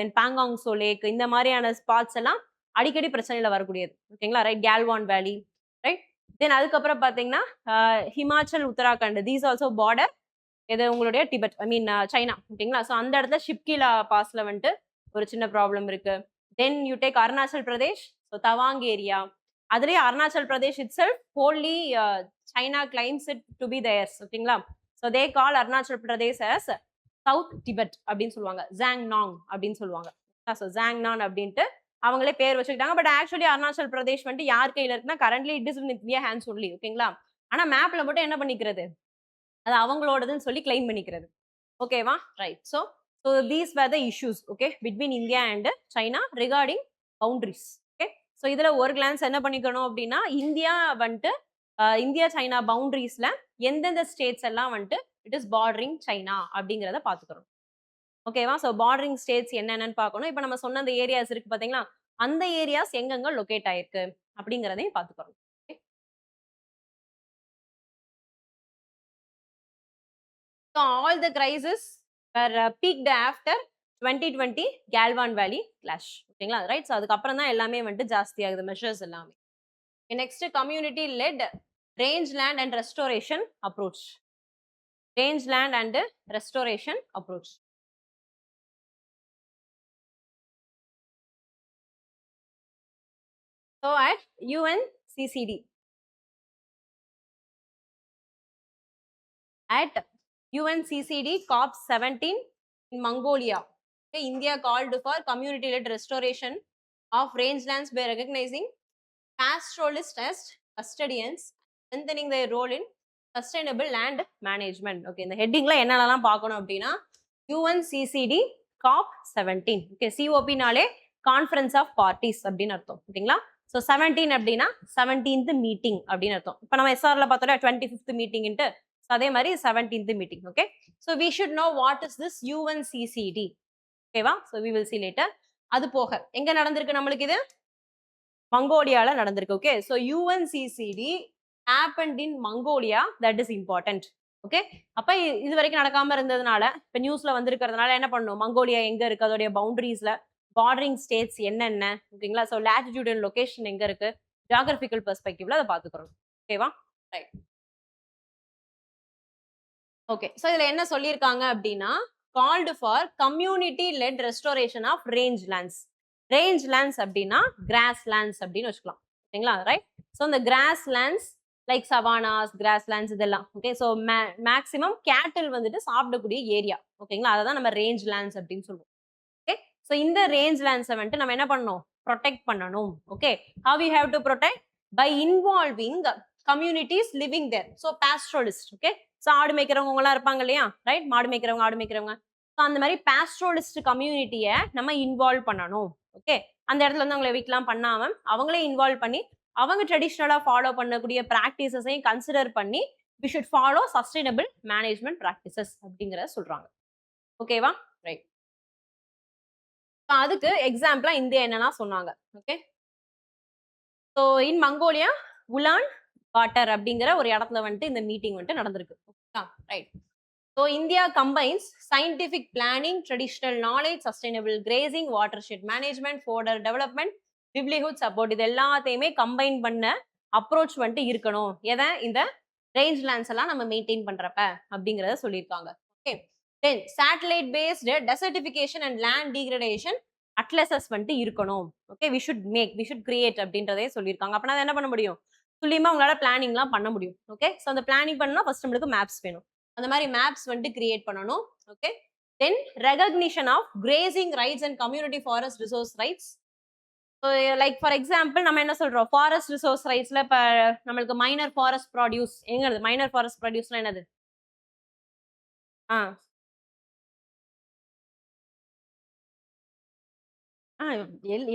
S1: தென் பாங்காங் சோ லேக் இந்த மாதிரியான ஸ்பாட்ஸ் எல்லாம் அடிக்கடி பிரச்சனையில வரக்கூடியது ஓகேங்களா ரைட் கேல்வான் வேலி ரைட் தென் அதுக்கப்புறம் பார்த்தீங்கன்னா Himachal Uttarakhand these also border இது உங்களுடைய டிபெட் ஐ மீன் சைனா ஓகேங்களா ஸோ அந்த இடத்துல ஷிப்கிலா பாஸ்ல வந்துட்டு ஒரு சின்ன ப்ராப்ளம் இருக்கு then you take Arunachal Pradesh so Tawang area அதுலேயே Arunachal Pradesh itself wholly China claims it to be theirs ஓகேங்களா so they call Arunachal Pradesh as south Tibet அப்படின்னு சொல்லுவாங்க ஜாங் நாங் அப்படின்னு சொல்லுவாங்க ஸோ ஜாங் நான் அப்படின்ட்டு அவங்களே பேர் வச்சுக்கிட்டாங்க. பட் ஆக்சுவலி அருணாச்சல் பிரதேஷ் வந்துட்டு யார் கையில இருக்குன்னா currently it is in India hands only. ஓகேங்களா? ஆனா மேப்ல மட்டும் என்ன பண்ணிக்கிறது? அது அவங்களோடதுன்னு சொல்லி கிளைம் பண்ணிக்கிறது. ஓகேவா? Right. So these were the issues, okay, between India and China regarding boundaries. Okay. So இதுல ஒரு glance என்ன பண்ணிக்கணும் அப்படின்னா இந்தியா வந்துட்டு இந்தியா சைனா பவுண்டரிஸ்ல எந்தெந்த ஸ்டேட்ஸ் எல்லாம் வந்துட்டு இட் இஸ் பார்டரிங் சைனா அப்படிங்கிறத பாத்துக்கிறோம். ஓகேவா? ஸோ பார்டரிங் ஸ்டேட்ஸ் என்னென்னு பார்க்கணும். இப்போ நம்ம சொன்ன அந்த ஏரியாஸ் இருக்கு பாத்தீங்களா, அந்த ஏரியாஸ் எங்கெங்க லொகேட் ஆயிருக்கு அப்படிங்கிறதையும் பாத்துக்கிறோம். So all the crises were peaked after 2020 Galwan Valley clash. ஓகேங்களா? ரைட். ஸோ அதுக்கப்புறம் தான் எல்லாமே வந்துட்டு ஜாஸ்தி ஆகுது மெஷர்ஸ் எல்லாமே. Next community led range land and restoration approach. Range land and restoration approach. So at UNCCD, at UNCCD COP17 in Mongolia, okay, India called for community-led restoration of rangelands by recognizing pastoralists as custodians, strengthening their role in sustainable land management. Okay, இந்த ஹெட்டிங்ல என்னென்னலாம் பார்க்கணும் அப்படின்னா UNCCD COP17. Okay, COP நாலே conference of parties அப்படின்னு அர்த்தம். ஓகேங்களா? So 17 அப்படின்னா 17th meeting அப்படின்னு அர்த்தம். இப்போ நம்ம எஸ்ஆர்ல பார்த்தோம்னா 25th மீட்டிங்ட்டு அதே மாதிரி 17th meeting. Okay, so we should know what is this UNCCD. ஓகேவா? So we will see later. அது போக எங்க நடந்திருக்கு நம்மளுக்கு இது? மங்கோலியால நடந்திருக்கு. Okay, so UNCCD happened in Mongolia. That is important. Okay, அப்ப இது வரைக்கும் நடக்காம இருந்ததுனால இப்ப நியூஸ்ல வந்திருக்கிறதுனால என்ன பண்ணணும்? மங்கோலியா எங்க இருக்கு, அதோடைய பவுண்டரிஸ்ல பார்டரிங் ஸ்டேட்ஸ் என்னென்ன, ஓகேங்களா? ஸோ லேட்டிடியூட் அண்ட் லொகேஷன் எங்க இருக்கு, ஜியாகிரபிக்கல் பெர்ஸ்பெக்டிவ்ல அதை பார்த்துக்கிறோம். ஓகேவா? ரைட். ஓகே, ஸோ இதுல என்ன சொல்லியிருக்காங்க அப்படின்னா called for community led restoration of range lands. Range lands அப்படின்னா கிராஸ் லேண்ட்ஸ் அப்படின்னு வச்சுக்கலாம். ஓகேங்களா? ரைட். ஸோ இந்த grass lands like savannas, grass lands இதெல்லாம். ஓகே, ஸோ மேக்ஸிமம் கேட்டில் வந்துட்டு சாப்பிடக்கூடிய ஏரியா. ஓகேங்களா? அதை தான் நம்ம ரேஞ்ச் லேண்ட்ஸ் அப்படின்னு சொல்லுவோம். ஓகே, ஸோ இந்த ரேஞ்ச் லேண்ட்ஸை வந்துட்டு நம்ம என்ன பண்ணணும்? ப்ரொடெக்ட் பண்ணணும். Okay, how you have to protect? By involving communities living there. So pastoralist. Okay, so ஆடு மேய்க்கிறவங்க எல்லாம் இருப்பாங்க இல்லையா? ரைட், மாடு மேய்க்கிறவங்க, ஆடு மேய்க்கிறவங்க. ஸோ அந்த மாதிரி பாஸ்ட்ரலிஸ்ட் கம்யூனிட்டியை நம்ம இன்வால்வ் பண்ணணும். ஓகே, அந்த இடத்துல வந்து அவங்களை வீட்லாம் பண்ணாம அவங்களே இன்வால்வ் பண்ணி அவங்க ட்ரெடிஷ்னலா ஃபாலோ பண்ணக்கூடிய ப்ராக்டிசஸையும் கன்சிடர் பண்ணி we should follow sustainable management practices அப்படிங்கிறத சொல்றாங்க. ஓகேவா? ரைட். அதுக்கு எக்ஸாம்பிளா இந்தியா என்னன்னா சொன்னாங்க. Okay, so in Mongolia Ulaanbaatar அப்படிங்கிற ஒரு இடத்துல வந்துட்டு இந்த மீட்டிங் வந்துட்டு நடந்திருக்கு. Right. So India combines scientific planning, traditional knowledge, sustainable grazing, watershed management, fodder development, livelihood support, இது எல்லாத்தையுமே கம்பைன் பண்ண அப்ரோச் வந்துட்டு இருக்கணும். எதை? இந்த ரேஞ்ச் லேண்ட்ஸ் எல்லாம் நம்ம மெயின்டைன் பண்றப்ப அப்படிங்கறத சொல்லியிருக்காங்க. Okay, then satellite based desertification and land degradation atlases வந்துட்டு இருக்கணும். ஓகே, வி ஷுட் கிரியேட் அப்படின்றதே சொல்லியிருக்காங்க. அப்படின்னா என்ன பண்ண முடியும்? துல்லியமா உங்களால பிளானிங்லாம் பண்ண முடியும். ஓகே, ஸோ அந்த பிளானிங் பண்ணா ஃபர்ஸ்ட் நம்மளுக்கு மேப்ஸ் வேணும். அந்த மாதிரி மேப்ஸ் வந்துட்டு கிரியேட் பண்ணணும். Okay, then recognition of grazing rights and community forest resource rights. Like for example நம்ம என்ன சொல்றோம்? ஃபாரஸ்ட் ரிசோர்ஸ் ரைட்ஸ்ல இப்ப நம்மளுக்கு மைனர் ஃபாரஸ்ட் ப்ராடியூஸ் எங்கிறது? மைனர் ஃபாரஸ்ட் ப்ராடியூஸ்னா என்னது?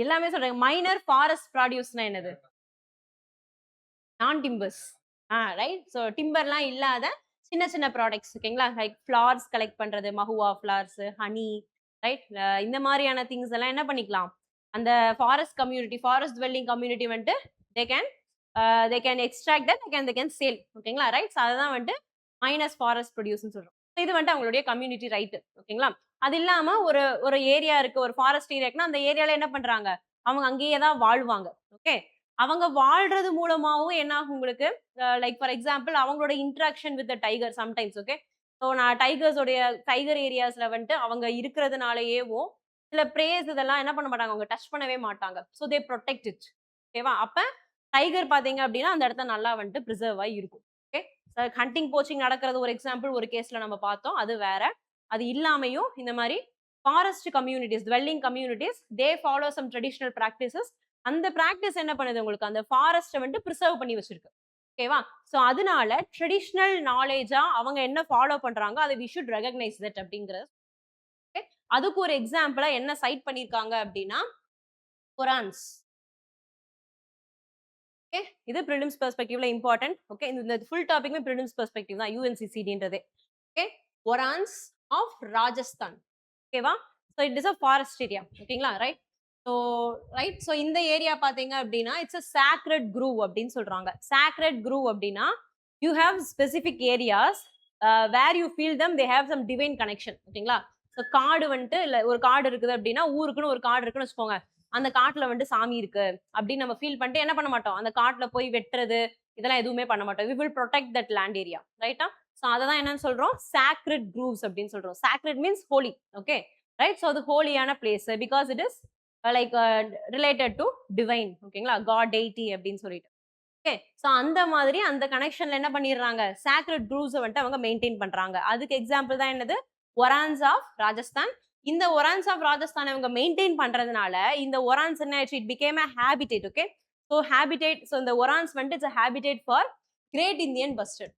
S1: எல்லாமே சொல்றேன். மைனர் ஃபாரஸ்ட் ப்ராடியூஸ்னா என்னது? நான் டிம்பர்ஸ். ரைட். ஸோ டிம்பர்லாம் இல்லாத சின்ன சின்ன ப்ராடக்ட்ஸ். ஓகேங்களா? லைக் ஃப்ளார்ஸ் கலெக்ட் பண்றது, மஹுவா ஃப்ளார்ஸ், ஹனி, ரைட், இந்த மாதிரியான திங்ஸ் எல்லாம் என்ன பண்ணிக்கலாம்? அந்த forest community, forest dwelling community வந்துட்டு they can extract that, they can sell. ஓகேங்களா? ரைட். ஸோ அதுதான் வந்துட்டு மைனஸ் ஃபாரஸ்ட் ப்ரொடியூஸ்னு சொல்றோம். இது வந்துட்டு அவங்களுடைய கம்யூனிட்டி ரைட். ஓகேங்களா? அது இல்லாம ஒரு ஒரு ஏரியா இருக்கு, ஒரு ஃபாரஸ்ட் ஏரியா இருக்குன்னா அந்த ஏரியால என்ன பண்றாங்க? அவங்க அங்கேயே தான் வாழ்வாங்க. ஓகே, அவங்க வாழ்றது மூலமாவும் என்ன ஆகும் உங்களுக்கு? லைக் ஃபார் எக்ஸாம்பிள் அவங்களோட interaction with tiger sometimes. Okay, so நான் டைகர் ஏரியாஸ்ல வந்துட்டு அவங்க இருக்கிறதுனாலயேவும் சில பிரேஸ் இதெல்லாம் என்ன பண்ண மாட்டாங்க, அவங்க டச் பண்ணவே மாட்டாங்க. So they protect it. ஓகேவா? அப்ப டைகர் பாத்தீங்க அப்படின்னா அந்த இடத்த நல்லா வந்துட்டு ப்ரிசர்வ் ஆகி இருக்கும். ஓகே, ஹண்டிங் போச்சிங் நடக்கிறது ஒரு எக்ஸாம்பிள் ஒரு கேஸ்ல நம்ம பார்த்தோம். அது வேற. அது இல்லாமையும் இந்த மாதிரி forest communities, dwelling communities, they follow some traditional practices. அந்த பிராக்டிஸ் என்ன பண்ணுது உங்களுக்கு அந்த ஃபாரஸ்ட்டை வந்து ப்ரிசர்வ் பண்ணி வச்சிருக்கு. ஓகேவா? ஸோ அதனால ட்ரெடிஷ்னல் நாலேஜா அவங்க என்ன ஃபாலோ பண்றாங்க அதை வி ஷுட் ரெகக்னைஸ் தட் அப்படிங்கிறது. அதுக்கு ஒரு எக்ஸாம்பிளா என்ன சைட் பண்ணிருக்காங்க அப்படின்னா குரான்ஸ். ஓகே, இது ப்ரிலிம்ஸ் பெர்ஸ்பெக்டிவ்ல இம்பார்ட்டன்ட். ஓகே, இந்த ஃபுல் டாபிக்மே ப்ரிலிம்ஸ் பெர்ஸ்பெக்டிவ் தான், யூஎன்சிசிடின்றதே. ஓகே, குரான்ஸ் ஆஃப் ராஜஸ்தான். ஓகேவா? So it is a forest area. ஓகேங்களா? ரைட். ஸோ இந்த ஏரியா பாத்தீங்க அப்படின்னா இட்ஸ் அ சாக்ரெட் குரூவ் அப்படின்னு சொல்றாங்க. சாக்ரெட் குரூவ் அப்படின்னா you have specific areas where you feel them they have some divine connection. ஓகேங்களா? ஸோ காடு வந்துட்டு இல்ல ஒரு காடு இருக்குது அப்படின்னா ஊருக்குன்னு ஒரு காடு இருக்குன்னு வச்சுக்கோங்க. அந்த காட்டுல வந்துட்டு சாமி இருக்கு அப்படின்னு நம்ம ஃபீல் பண்ணிட்டு என்ன பண்ண மாட்டோம், அந்த காட்டுல போய் வெட்டுறது இதெல்லாம் எதுவுமே பண்ண மாட்டோம். We will protect that land area. ரைட்டா? ஸோ அதை தான் என்னன்னு சொல்றோம், சாக்ரெட் குரூவ்ஸ் அப்படின்னு சொல்றோம். Sacred means holy. Okay, right. So அது ஹோலியான place because it is like related to divine. ஓகேங்களா? காட், டெய்டி அப்படின்னு சொல்லிட்டு. ஓகே, ஸோ அந்த மாதிரி அந்த கனெக்ஷன்ல என்ன பண்ணிடுறாங்க, சாக்ரெட் குரூவ்ஸை வந்துட்டு அவங்க மெயின்டைன் பண்றாங்க. அதுக்கு எக்ஸாம்பிள் தான் என்னது, ஒரான்ஸ் ஆஃப் ராஜஸ்தான். இந்த ஒரான்ஸ் ஆஃப் ராஜஸ்தான் அவங்க மெயின்டைன் பண்றதுனால இந்த ஒரான்ஸ் என்ன ஆயிடுச்சு, it became a habitat. Okay, so habitat. So இந்த ஒரான்ஸ் வந்துட்டு it's a habitat for great Indian bustard.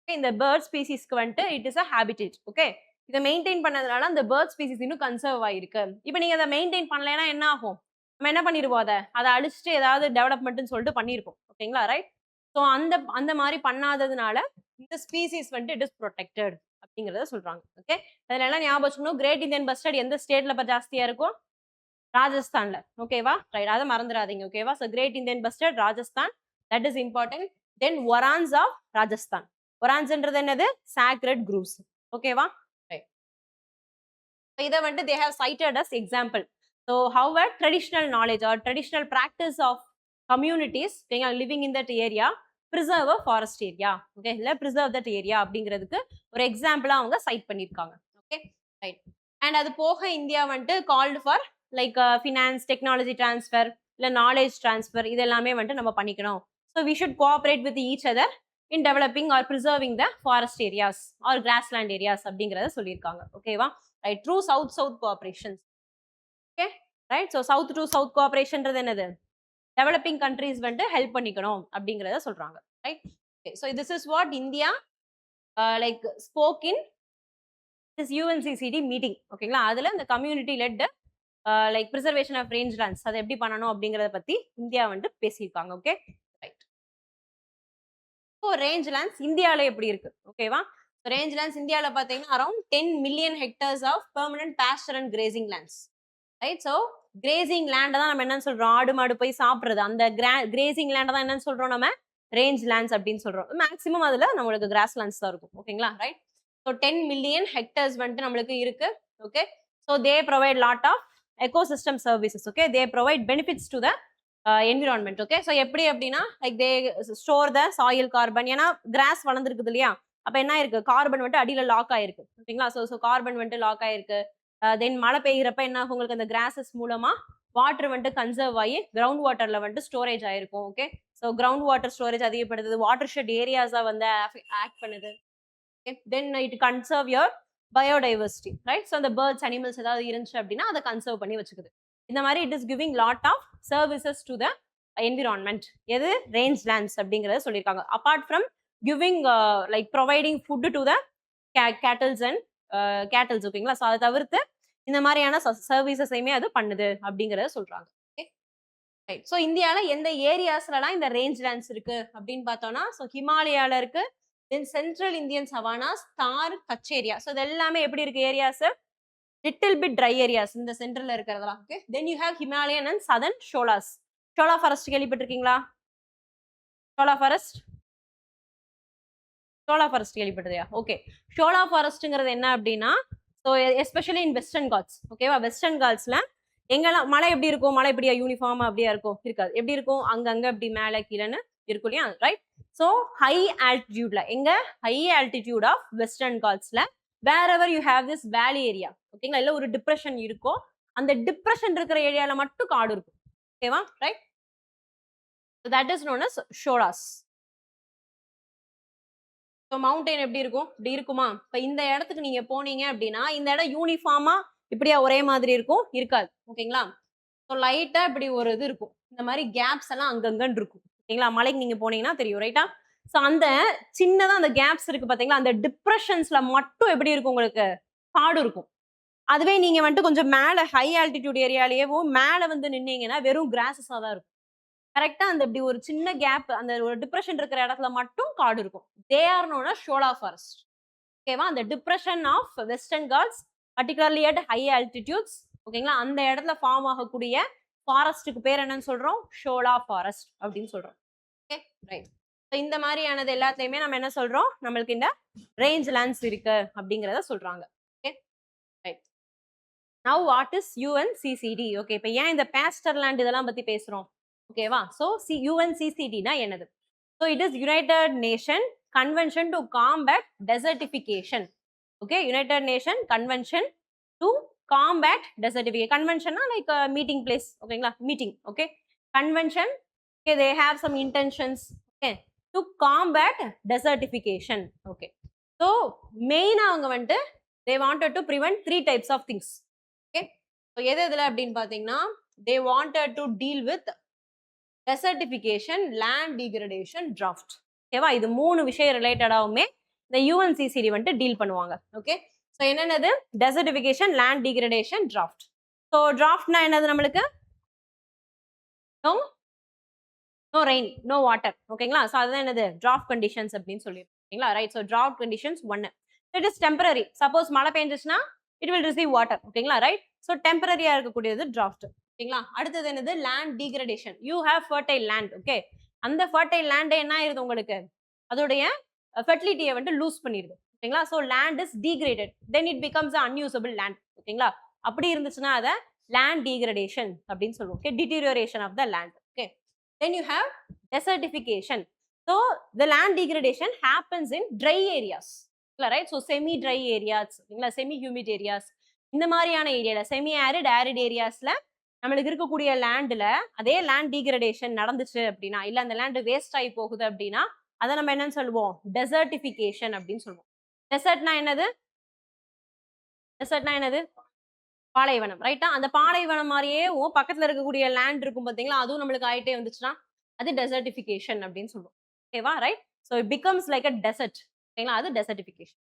S1: இந்த பேர்ட் ஸ்பீசிஸ்க்கு வந்துட்டு it is a habitat. Okay, இதை மெயின்டைன் பண்ணதுனால அந்த பேர்ட் ஸ்பீசிஸ் இன்னும் கன்சர்வ் ஆயிருக்கு. இப்போ நீங்க அதை மெயின்டைன் பண்ணலைன்னா என்ன ஆகும், நம்ம என்ன பண்ணிருவோம், அதை அழிச்சிட்டு ஏதாவது டெவலப்மெண்ட்னு சொல்லிட்டு பண்ணிருப்போம். ஓகேங்களா? ரைட். ஸோ அந்த மாதிரி பண்ணாததுனால இந்த ஸ்பீசிஸ் வந்துட்டு இட் இஸ் ப்ரொடெக்டட் அப்படிங்கிறத சொல்றாங்க. ஓகே, அதுல எல்லாம் ஞாபகம் வச்சுக்கணும். கிரேட் இந்தியன் பஸ்டர்ட் எந்த ஸ்டேட்ல இப்போ ஜாஸ்தியா இருக்கும், ராஜஸ்தான்ல. ஓகேவா? ரைட், அதை மறந்துடாதீங்க. ஓகேவா? So great Indian bustard Rajasthan, that is important. Then orans of Rajasthan. ஒரான்ஸ்ன்றது என்னது, சாக்ரெட் குரூவ்ஸ். ஓகேவா? இதை வந்துட்டு they have cited as example. So how a traditional knowledge or traditional practice of communities living in that area preserve a forest area. Okay, இல்ல preserve that area அப்படிங்கிறதுக்கு ஒரு எக்ஸாம்பிளா அவங்க சைட் பண்ணிருக்காங்க. Okay, right. அண்ட் அது போக India வந்துட்டு called for like finance, technology transfer, இல்ல நாலேஜ் டிரான்ஸ்ஃபர், இது எல்லாமே வந்துட்டு நம்ம பண்ணிக்கணும். So we should cooperate with each other in developing or preserving the forest areas or grassland areas அப்படிங்கிறத சொல்லியிருக்காங்க. ஓகேவா? Right. Through south south cooperation. Okay, right. So south to south கோஆப்ரேஷன்றது என்னது, டெவலப்பிங் கண்ட்ரீஸ் வந்துட்டு ஹெல்ப் பண்ணிக்கணும் அப்படிங்கிறத சொல்றாங்க. Right. Okay, so this is what India like spoke in this யூஎன்சிசிடி meeting. ஓகேங்களா? அதுல இந்த community led like preservation of range lands அதை எப்படி பண்ணணும் அப்படிங்கிறத பத்தி இந்தியா வந்துட்டு பேசியிருக்காங்க. Okay, right. So rangelands இந்தியாவில் எப்படி இருக்கு, ஓகேவா? ரேஞ்ச் லேண்ட்ஸ் இந்தியாவில் பார்த்தீங்கன்னா around 10 million hectares of permanent pasture and grazing lands. Right. So grazing லேண்டை தான் நம்ம என்னன்னு சொல்றோம், ஆடு மாடு போய் சாப்பிட்றது, அந்த கிரேசிங் லேண்டை தான் என்னன்னு சொல்றோம் நம்ம ரேஞ்ச் லேண்ட்ஸ் அப்படின்னு சொல்றோம். மேக்ஸிமம் அதுல நம்மளுக்கு கிராஸ் லேண்ட்ஸ் தான் இருக்கும். ஓகேங்களா? ரைட். ஸோ 10 மில்லியன் ஹெக்டர்ஸ் வந்துட்டு நம்மளுக்கு இருக்கு. Okay, so they provide lot of ecosystem services. Okay, they provide benefits to the environment. Okay, so எப்படி அப்படின்னா like they store the soil carbon. ஏன்னா கிராஸ் வளர்ந்துருக்குது இல்லையா, அப்ப என்ன இருக்கு, கார்பன் வந்துட்டு அடியில லாக் ஆயிருக்கு. ஓகேங்களா? ஸோ கார்பன் வந்துட்டு லாக் ஆயிருக்கு. தென் மழை பெய்கிறப்ப என்ன ஆகும், உங்களுக்கு அந்த கிராசஸ் மூலமா வாட்டர் வந்துட்டு கன்சர்வ் ஆகி கிரவுண்ட் வாட்டர்ல வந்துட்டு ஸ்டோரேஜ் ஆயிருக்கும். Okay, so ground water storage அதிகப்படுத்துது, வாட்டர் ஷெட் ஏரியாஸா வந்து ஆக்ட் பண்ணுது. Then it conserve your biodiversity. Right. So அந்த பேர்ட்ஸ், அனிமல்ஸ் ஏதாவது இருந்துச்சு அப்படின்னா அதை கன்சர்வ் பண்ணி வச்சுக்குது. இந்த மாதிரி it is giving lot of services to the environment. எது, ரேஞ்ச் லேண்ட்ஸ் அப்படிங்கறத சொல்லியிருக்காங்க. Apart from giving like providing food to the cattles and cattles. ஓகேங்களா? ஸோ அதை தவிர்த்து இந்த மாதிரியான சர்வீசஸையுமே அது பண்ணுது அப்படிங்கறத சொல்றாங்க. Okay, right. ஸோ இந்தியாவில் எந்த ஏரியாஸ்லாம் இந்த ரேஞ்ச் லேண்ட்ஸ் இருக்கு அப்படின்னு பார்த்தோம்னா, ஸோ ஹிமாலயால இருக்கு, தென் சென்ட்ரல் இந்தியன் சவானாஸ், தார், கட்ச் ஏரியா. ஸோ இது எல்லாமே எப்படி இருக்கு areas, little bit dry areas இந்த சென்ட்ரல்ல இருக்கிறதெல்லாம். Okay, then you have Himalayan and southern sholas. Shola forest கேள்விப்பட்டிருக்கீங்களா? ஷோலா ஃபாரஸ்ட், ஷோலா ஃபாரஸ்ட் கேள்விப்பட்டதையா? ஓகே, ஷோலா ஃபாரஸ்ட்ங்கிறது என்ன அப்படின்னா, so especially in Western Ghats. ஓகேவா? வெஸ்டர்ன் காட்ஸ்ல எங்கெல்லாம் மழை எப்படி இருக்கும், மழை இப்படியா யூனிஃபார்மா அப்படியா இருக்கும், இருக்காது. எப்படி இருக்கும், அங்கங்க இப்படி மேலே கீழேன்னு இருக்கும் இல்லையா? ரைட். ஸோ ஹை ஆல்டிடியூட்ல, எங்க ஹை ஆல்டிடியூட் ஆஃப் வெஸ்டர்ன் காட்ஸ்ல wherever you have this valley area. ஓகேங்களா? இல்லை ஒரு டிப்ரெஷன் இருக்கும், அந்த டிப்ரெஷன் இருக்கிற ஏரியால மட்டும் காடு இருக்கும். ஓகேவா? Right. That is known as sholas. So mountain எப்படி இருக்கும், இப்படி இருக்குமா? இப்போ இந்த இடத்துக்கு நீங்க போனீங்க அப்படின்னா இந்த இடம் யூனிஃபார்மா இப்படியா ஒரே மாதிரி இருக்கும்? இருக்காது. ஓகேங்களா? ஸோ லைட்டா இப்படி ஒரு இது இருக்கும். இந்த மாதிரி கேப்ஸ் எல்லாம் அங்கங்கன்னு இருக்கும். ஓகேங்களா? மலைக்கு நீங்க போனீங்கன்னா தெரியும். ரைட்டா? ஸோ அந்த சின்னதா அந்த கேப்ஸ் இருக்கு பாத்தீங்களா? அந்த டிப்ரெஷன்ஸ்ல மட்டும் எப்படி இருக்கும் உங்களுக்கு? காடு இருக்கும். அதுவே நீங்க வந்துட்டு கொஞ்சம் மேல ஹை ஆல்டிடியூட் ஏரியாலயேவோ மேல வந்து நின்னீங்கன்னா வெறும் கிராஸஸா தான் இருக்கும். கரெக்ட்டா அந்த இப்படி ஒரு சின்ன கேப் அந்த ஒரு டிப்ரஷன் இருக்கிற இடத்துல மட்டும் காடு இருக்கும். They are known as shola forest. ஓகேவா? அந்த depression of Western Ghats particularly at high altitudes ஓகேங்களா? அந்த இடத்துல ஃபார்ம் ஆகக்கூடிய ஃபாரஸ்ட்டுக்கு பேர் என்னன்னு சொல்றோம்? ஷோலா ஃபாரஸ்ட் அப்படின்னு சொல்றோம். Okay right. இந்த மாதிரியானது எல்லாத்துலயுமே நம்ம என்ன சொல்றோம்? நம்மளுக்கு இந்த ரேஞ்ச் லேண்ட்ஸ் இருக்கு அப்படிங்கறத சொல்றாங்க. Okay right. Now what is UNCCD? Okay இப்போ ஏன் இந்த பேஸ்டர் லேண்ட் இதெல்லாம் பத்தி பேசுறோம்? ஓகேவா? ஸோ UNCCD-னா என்னது? So it is United Nation Convention to Combat Desertification. Okay United Nation Convention to Combat Desertification. கன்வென்ஷன்னா லைக் மீட்டிங் பிளேஸ். ஓகேங்களா? Meeting. Okay convention. Okay, they have some intentions, okay, to combat desertification. Okay, so main அவங்க வந்துட்டு they wanted to prevent 3 types of things. Okay, so எது எதுல அப்படின்னு பாத்தீங்கன்னா they wanted to deal with desertification, land degradation, drought. ஓகேவா? இது 3 விஷயம் ரிலேட்டடாவுமே இந்த UNCCD வந்துட்டு டீல் பண்ணுவாங்க. ஓகே, ஸோ என்னென்னது? Desertification, land degradation, drought. So டிராஃப்ட்னா என்னது நம்மளுக்கு? No rain, no water. ஓகேங்களா? ஸோ அதுதான் என்னது? டிராஃப்ட் கண்டிஷன்ஸ் அப்படின்னு சொல்லியிருக்கீங்களா? Right. So drought conditions 1. It is temporary. Suppose மழை பெஞ்சிச்சுன்னா இட் வில் ரிசீவ் வாட்டர். ஓகேங்களா? ரைட். ஸோ டெம்பரரியா இருக்கக்கூடியது டிராஃப்ட். ஓகேங்களா? அடுத்தது என்னது? Land degradation. You have fertile land. Okay, அந்த ஃபர்டைல் லேண்டே என்ன ஆயிருது உங்களுக்கு? அதோடைய ஃபெர்டிலிட்டியை வந்து லூஸ் பண்ணிடுது. ஓகேங்களா? So land is degraded, then it becomes unusable land. ஓகேங்களா? அப்படி இருந்துச்சுன்னா அதை லேண்ட் டீக்ரடேஷன் அப்படின்னு சொல்லுவோம். Okay, deterioration of the land. Okay, then you have desertification. So the land degradation happens in dry areas, right? So semi dry areas, semi humid areas, இந்த மாதிரியான ஏரியால semi arid arid ஏரியாஸ்ல நம்மளுக்கு இருக்கக்கூடிய லேண்ட்ல அதே land degradation நடந்துச்சு அப்படின்னா, இல்ல அந்த லேண்ட் வேஸ்ட் ஆகி போகுது அப்படின்னா, அதை நம்ம என்னன்னு சொல்லுவோம்? டெசர்டிஃபிகேஷன் அப்படின்னு சொல்லுவோம். டெசர்ட்னா என்னது? டெசர்ட்னா என்னது? பாலைவனம். ரைட்டா? அந்த பாலைவனம் மாதிரியே பக்கத்துல இருக்கக்கூடிய லேண்ட் இருக்கும் பாத்தீங்களா? அதுவும் நம்மளுக்கு ஆயிட்டே வந்துச்சுன்னா அது டெசர்டிஃபிகேஷன் அப்படின்னு சொல்லுவோம். ஓகேவா? Right. So it becomes like a dessert. ஓகேங்களா? அது டெசர்டிஃபிகேஷன்.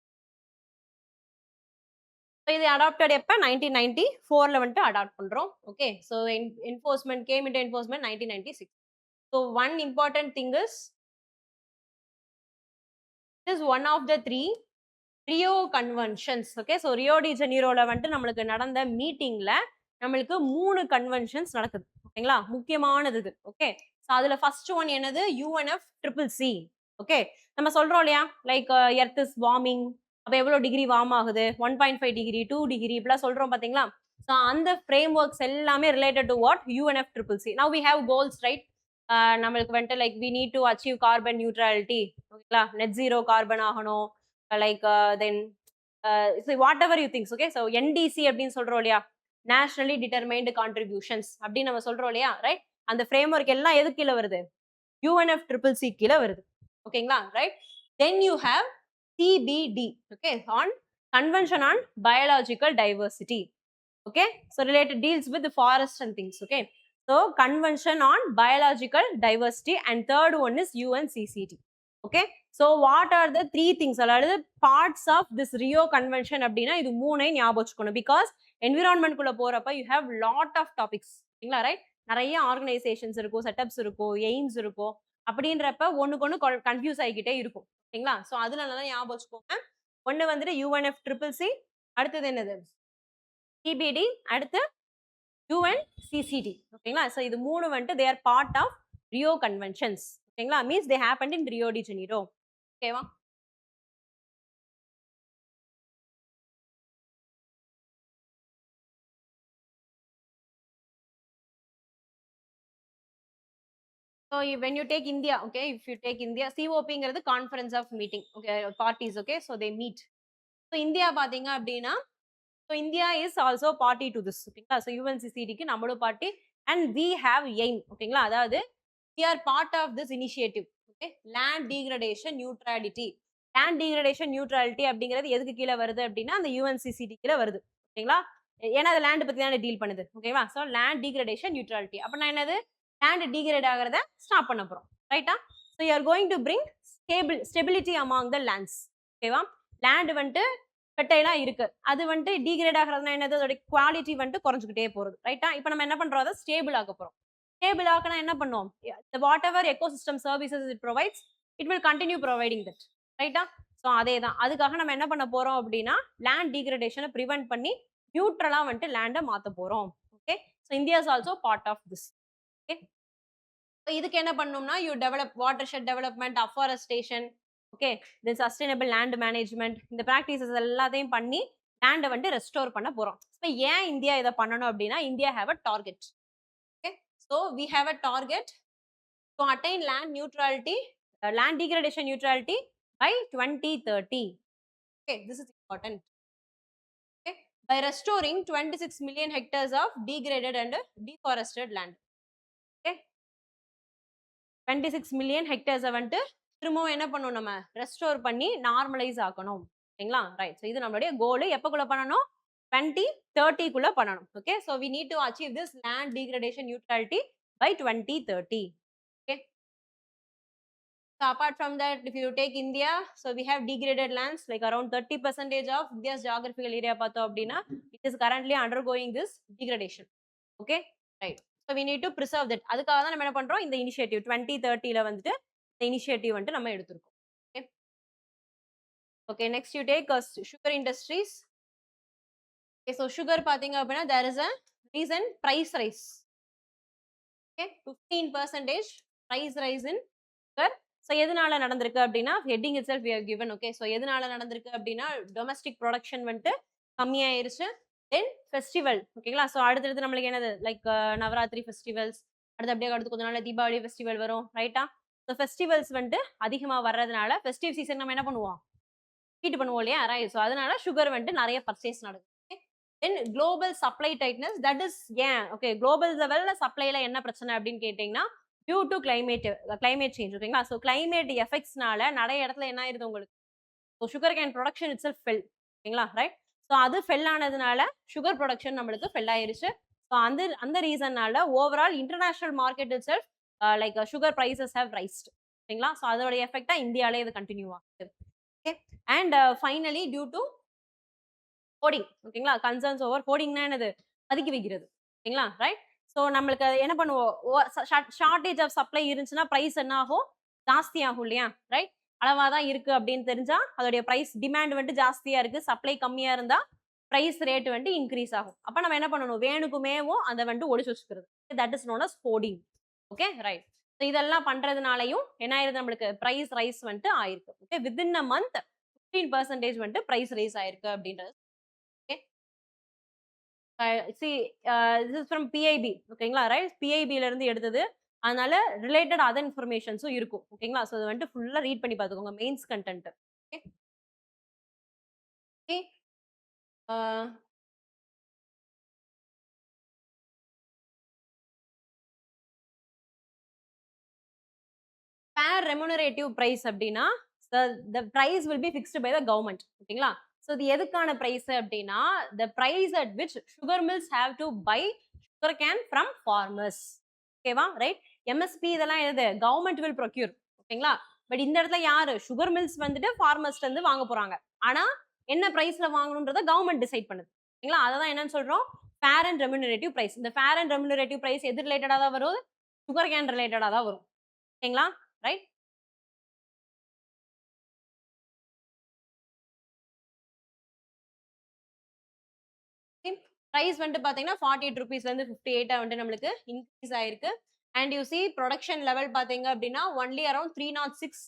S1: ஸோ இது அடாப்டட் எப்போ? 1994ல வந்துட்டு அடாப்ட் பண்றோம். Okay, so enforcement came into enforcement 1996. So one important thing is one of the 3 Rio conventions. Okay, so Rio de ஜெனீரோல வந்துட்டு நம்மளுக்கு நடந்த மீட்டிங்ல நம்மளுக்கு 3 கன்வென்ஷன்ஸ் நடக்குது. ஓகேங்களா? முக்கியமானது இது. ஓகே, ஸோ அதுல ஃபர்ஸ்ட் ஒன் என்னது? UNFCCC. ஓகே, நம்ம சொல்றோம் இல்லையா? லைக் எர்த் இஸ் வார்மிங், அப்ப எவ்வளவு டிகிரி வார்ம் ஆகுது? 1.5 டிகிரி, 2 டிகிரி இப்படிலாம் சொல்றோம் பாத்தீங்களா? ஸோ அந்த ஃப்ரேம் ஒர்க்ஸ் எல்லாமே related to what? UNFCCC. Now we have goals, right? நம்மளுக்கு வந்துட்டு like we need to achieve carbon neutrality. ஓகேங்களா? நெட் ஜீரோ கார்பன் ஆகணும். Like then whatever you things. Okay, so NDC அப்படின்னு சொல்றோம் இல்லையா? Nationally determined contributions அப்படின்னு நம்ம சொல்றோம் இல்லையா? ரைட். அந்த ஃப்ரேம் ஒர்க் எல்லாம் எது கீழே வருது? UNFCCC கீழே வருது. ஓகேங்களா? Right. Then you have CBD. Okay, on convention on biological diversity. Okay, so related deals with forest and things. Okay, so convention on biological diversity and third one is UNCCD. Okay, so what are the 3 things, அதாவது parts of this Rio convention அப்படின்னா இது 3 ஞாபகம் வச்சுக்கணும். Because environment குள்ள போறப்ப you have lot of topics. ஓகேங்களா? Right. நிறைய organisations இருக்கும், செட்டப்ஸ் இருக்கும், எய்ம்ஸ் இருக்கும். அப்படின்றப்ப ஒண்ணுக்கு ஒண்ணு கன்ஃபியூஸ் ஆகிக்கிட்டே இருக்கும். ஓகேங்களா? ஸோ அதுல நல்லா ஞாபகம் வச்சுக்கோங்க. ஒண்ணு வந்துட்டு UNFCCC, அடுத்தது என்னது? CBD, அடுத்து UNCCD. ஓகேங்களா? ஸோ இது 3 வந்துட்டு they are part of Rio conventions. ஓகேங்களா? Means they happened in Rio de Janeiro. ஓகேவா? So when you take India, okay, if you take India, COP-ங்கிறது Conference of Meeting, okay, parties, okay, so they meet. So India பாத்தீங்க அப்படின்னா, so India is also party to this, ஓகேங்களா? So UNCCD-க்கு நம்மளும் party and we have aim, ஓகேங்களா? அதாவது we are part of this initiative, okay, land degradation neutrality. Land degradation neutrality அப்படிங்கிறது எதுக்கு கீழே வருது அப்படின்னா அந்த UNCCD கீழே வருது. ஓகேங்களா? ஏன்னா அது லேண்ட் பத்தி தானே டீல் பண்ணுது. ஓகேவா? So land degradation neutrality. அப்பனா என்னது? லேண்ட் டீகிரேட் ஆகுறத ஸ்டாப் பண்ண போறோம். ரைட்டா? So you are going to bring stability among the lands. ஓகேவா? லேண்ட் வந்துட்டு ஃபெர்டைலா இருக்கு. அது வந்துட்டு டீகிரேட் ஆகுறதுனா என்னது? அதோட குவாலிட்டி வந்துட்டு குறைஞ்சுக்கிட்டே போறது. ரைட்டா? இப்போ நம்ம என்ன பண்றோம்? அத ஸ்டேபிள் ஆக்க போறோம். ஸ்டேபிள் ஆக்கனா என்ன பண்ணுவோம்? What ever ecosystem services it provides, it will continue providing that. ரைட்டா? ஸோ அதே தான். அதுக்காக நம்ம என்ன பண்ண போறோம் அப்படின்னா, லேண்ட் டீகிரடேஷனை ப்ரிவென்ட் பண்ணி நியூட்ரலா வந்துட்டு லேண்டை மாத்த போறோம். Okay? So India is also part of this. Okay? So இதுக்கு என்ன பண்ணணும்னா, you develop watershed development, afforestation, okay, then sustainable land management, இந்த ப்ராக்டிசஸ் எல்லாத்தையும் பண்ணி லேண்டை வந்துட்டு ரெஸ்டோர் பண்ண போறோம். ஸோ ஏன் இந்தியா இதை பண்ணணும் அப்படின்னா, India have a target. Okay, so we have a target to attain land neutrality, land degradation neutrality by 2030. Okay, this is important. Okay, by restoring 26 million hectares of degraded and deforested land. Okay, 26 million hectares வந்துட்டு திரும்பவும் என்ன பண்ணணும், நம்ம restore பண்ணி normalise ஆக்கணும். சரிங்களா? Right. So இது நம்மளுடைய கோல். எப்பக்குள்ள பண்ணணும்? 2030 பண்ணணும். Okay, so we need to achieve this land degradation neutrality by 2030. Okay. So apart from that, if you take India, so we have degraded lands like around 30% of India's geographical area பார்த்தோம் அப்படின்னா, it is currently undergoing this degradation. Okay, right. So we need to preserve that. அதுக்காக தான் நம்ம என்ன பண்றோம்? இந்த initiative 2030ல வந்துட்டு இந்த இனிஷியேட்டிவ் வந்துட்டு நம்ம எடுத்திருக்கோம். Okay. Okay, next you take sugar industries. Okay, so sugar பாத்தீங்க அப்படின்னா there is a recent price rise. Okay, 15% price rise in sugar. So எதனால நடந்திருக்கு அப்படின்னா, heading itself we have given. Okay, so எதனால நடந்திருக்கு அப்படின்னா, டொமஸ்டிக் ப்ரொடக்ஷன் வந்துட்டு கம்மியாயிருச்சு. தென் festival. ஓகேங்களா? ஸோ அடுத்தடுத்து நம்மளுக்கு என்னது, லைக் நவராத்திரி ஃபெஸ்டிவல்ஸ், அடுத்து கொஞ்ச நாள் தீபாவளி ஃபெஸ்டிவல் வரும். ரைட்டா? ஸோ ஃபெஸ்டிவல்ஸ் வந்துட்டு அதிகமாக வர்றதுனால ஃபெஸ்டிவ் சீசன் நம்ம என்ன பண்ணுவோம்? ஹீட் பண்ணுவோம் இல்லையா? ரைட். ஸோ அதனால சுகர் வந்துட்டு நிறைய பர்ச்சேஸ் நடக்குது. Then global supply tightness, that is ஏன்? ஓகே, குளோபல் லெவல்ல சப்ளைல என்ன பிரச்சனை அப்படின்னு கேட்டீங்கன்னா, டியூ டு கிளைமேட் சேஞ்ச். ஓகேங்களா? ஸோ கிளைமேட் எஃபெக்ட்ஸ்னால நிறைய இடத்துல என்ன ஆயிருது உங்களுக்கு? So sugarcane production itself fell. ஓகேங்களா? ரைட். ஸோ அது ஃபெல் ஆனதுனால சுகர் ப்ரொடக்ஷன் நம்மளுக்கு ஃபெல் ஆயிருச்சு. ஸோ அந்த ரீசன்னால overall international market itself like sugar prices have raised. ஓகேங்களா? ஸோ அதோட எஃபெக்டா இந்தியாவிலே இது கண்டினியூ ஆகுது. Okay, and finally due to hoarding. ஓகேங்களா? கன்சர்ன்ஸ் ஓவர் ஹோர்டிங்னா என்னது? பதுக்கி வைக்கிறது. ஓகேங்களா? ரைட். ஸோ நம்மளுக்கு அது என்ன பண்ணுவோம்? ஷார்டேஜ் ஆஃப் சப்ளை இருந்துச்சுன்னா பிரைஸ் என்ன ஆகும்? ஜாஸ்தி ஆகும் இல்லையா? ரைட். அளவா தான் இருக்கு அப்படின்னு தெரிஞ்சா அதோடைய பிரைஸ் டிமாண்ட் வந்துட்டு ஜாஸ்தியா இருக்கு, சப்ளை கம்மியா இருந்தா பிரைஸ் ரேட் வந்துட்டு இன்க்ரீஸ் ஆகும். அப்ப நம்ம என்ன பண்ணணும்? வேணுக்குமேவும் அதை வந்துட்டு ஒழிச்சு வச்சுக்கிறது. That is known as hoarding. Okay, right. So இதெல்லாம் பண்றதுனாலையும் என்ன ஆயிருது? நம்மளுக்கு பிரைஸ் ரைஸ் வந்துட்டு ஆயிருக்கு. ஓகே, வித்தின் அ மந்த் 15% வந்துட்டு பிரைஸ் ரைஸ் ஆயிருக்கு அப்படின்றது. this is from PIB. ஓகேங்களா? ரைட். PIB ல இருந்து எடுத்தது. அதனால ரிலேட்டட் அதர் இன்ஃபர்மேஷன்ஸும் இருக்கும். ஓகேங்களா? ஸோ இது வந்துட்டு ஃபுல்லா ரீட் பண்ணி பார்த்துக்கோங்க, mains content. Okay, okay. Fair remunerative price அப்படின்னா, the price will be fixed by the government. ஓகேங்களா? ஸோ இது எதுக்கான பிரைஸ் அப்படின்னா, the price at which sugar mills have to buy sugar cane from farmers. ஓகேவா? Right. MSP இதெல்லாம் எது? Government will procure. ஓகேங்களா? But இந்த இடத்துல யாரு? சுகர் மில்ஸ் வந்துட்டு ஃபார்மர்ஸ்ல இருந்து வாங்க போறாங்க. ஆனா என்ன பிரைஸ்ல வாங்கணும்ன்றத கவர்மெண்ட் டிசைட் பண்ணுது. ஓகேங்களா? அதான் என்னன்னு சொல்றோம்? Fair and remunerative price. இந்த ஃபேர் அண்ட் ரெமுனரேட்டிவ் பிரைஸ் எது ரிலேட்டடா தான் வரும்? சுகர் கேன் ரிலேட்டடா தான் வரும். ஓகேங்களா? ரைட். பிரைஸ் வந்துட்டு பாத்தீங்கன்னா 48 ருபீஸ்ல இருந்து 58 வந்துட்டு நம்மளுக்கு இன்க்ரீஸ் ஆயிருக்கு. And you see production level பாத்தீங்க அப்படின்னா ஒன்லி அரௌண்ட் 306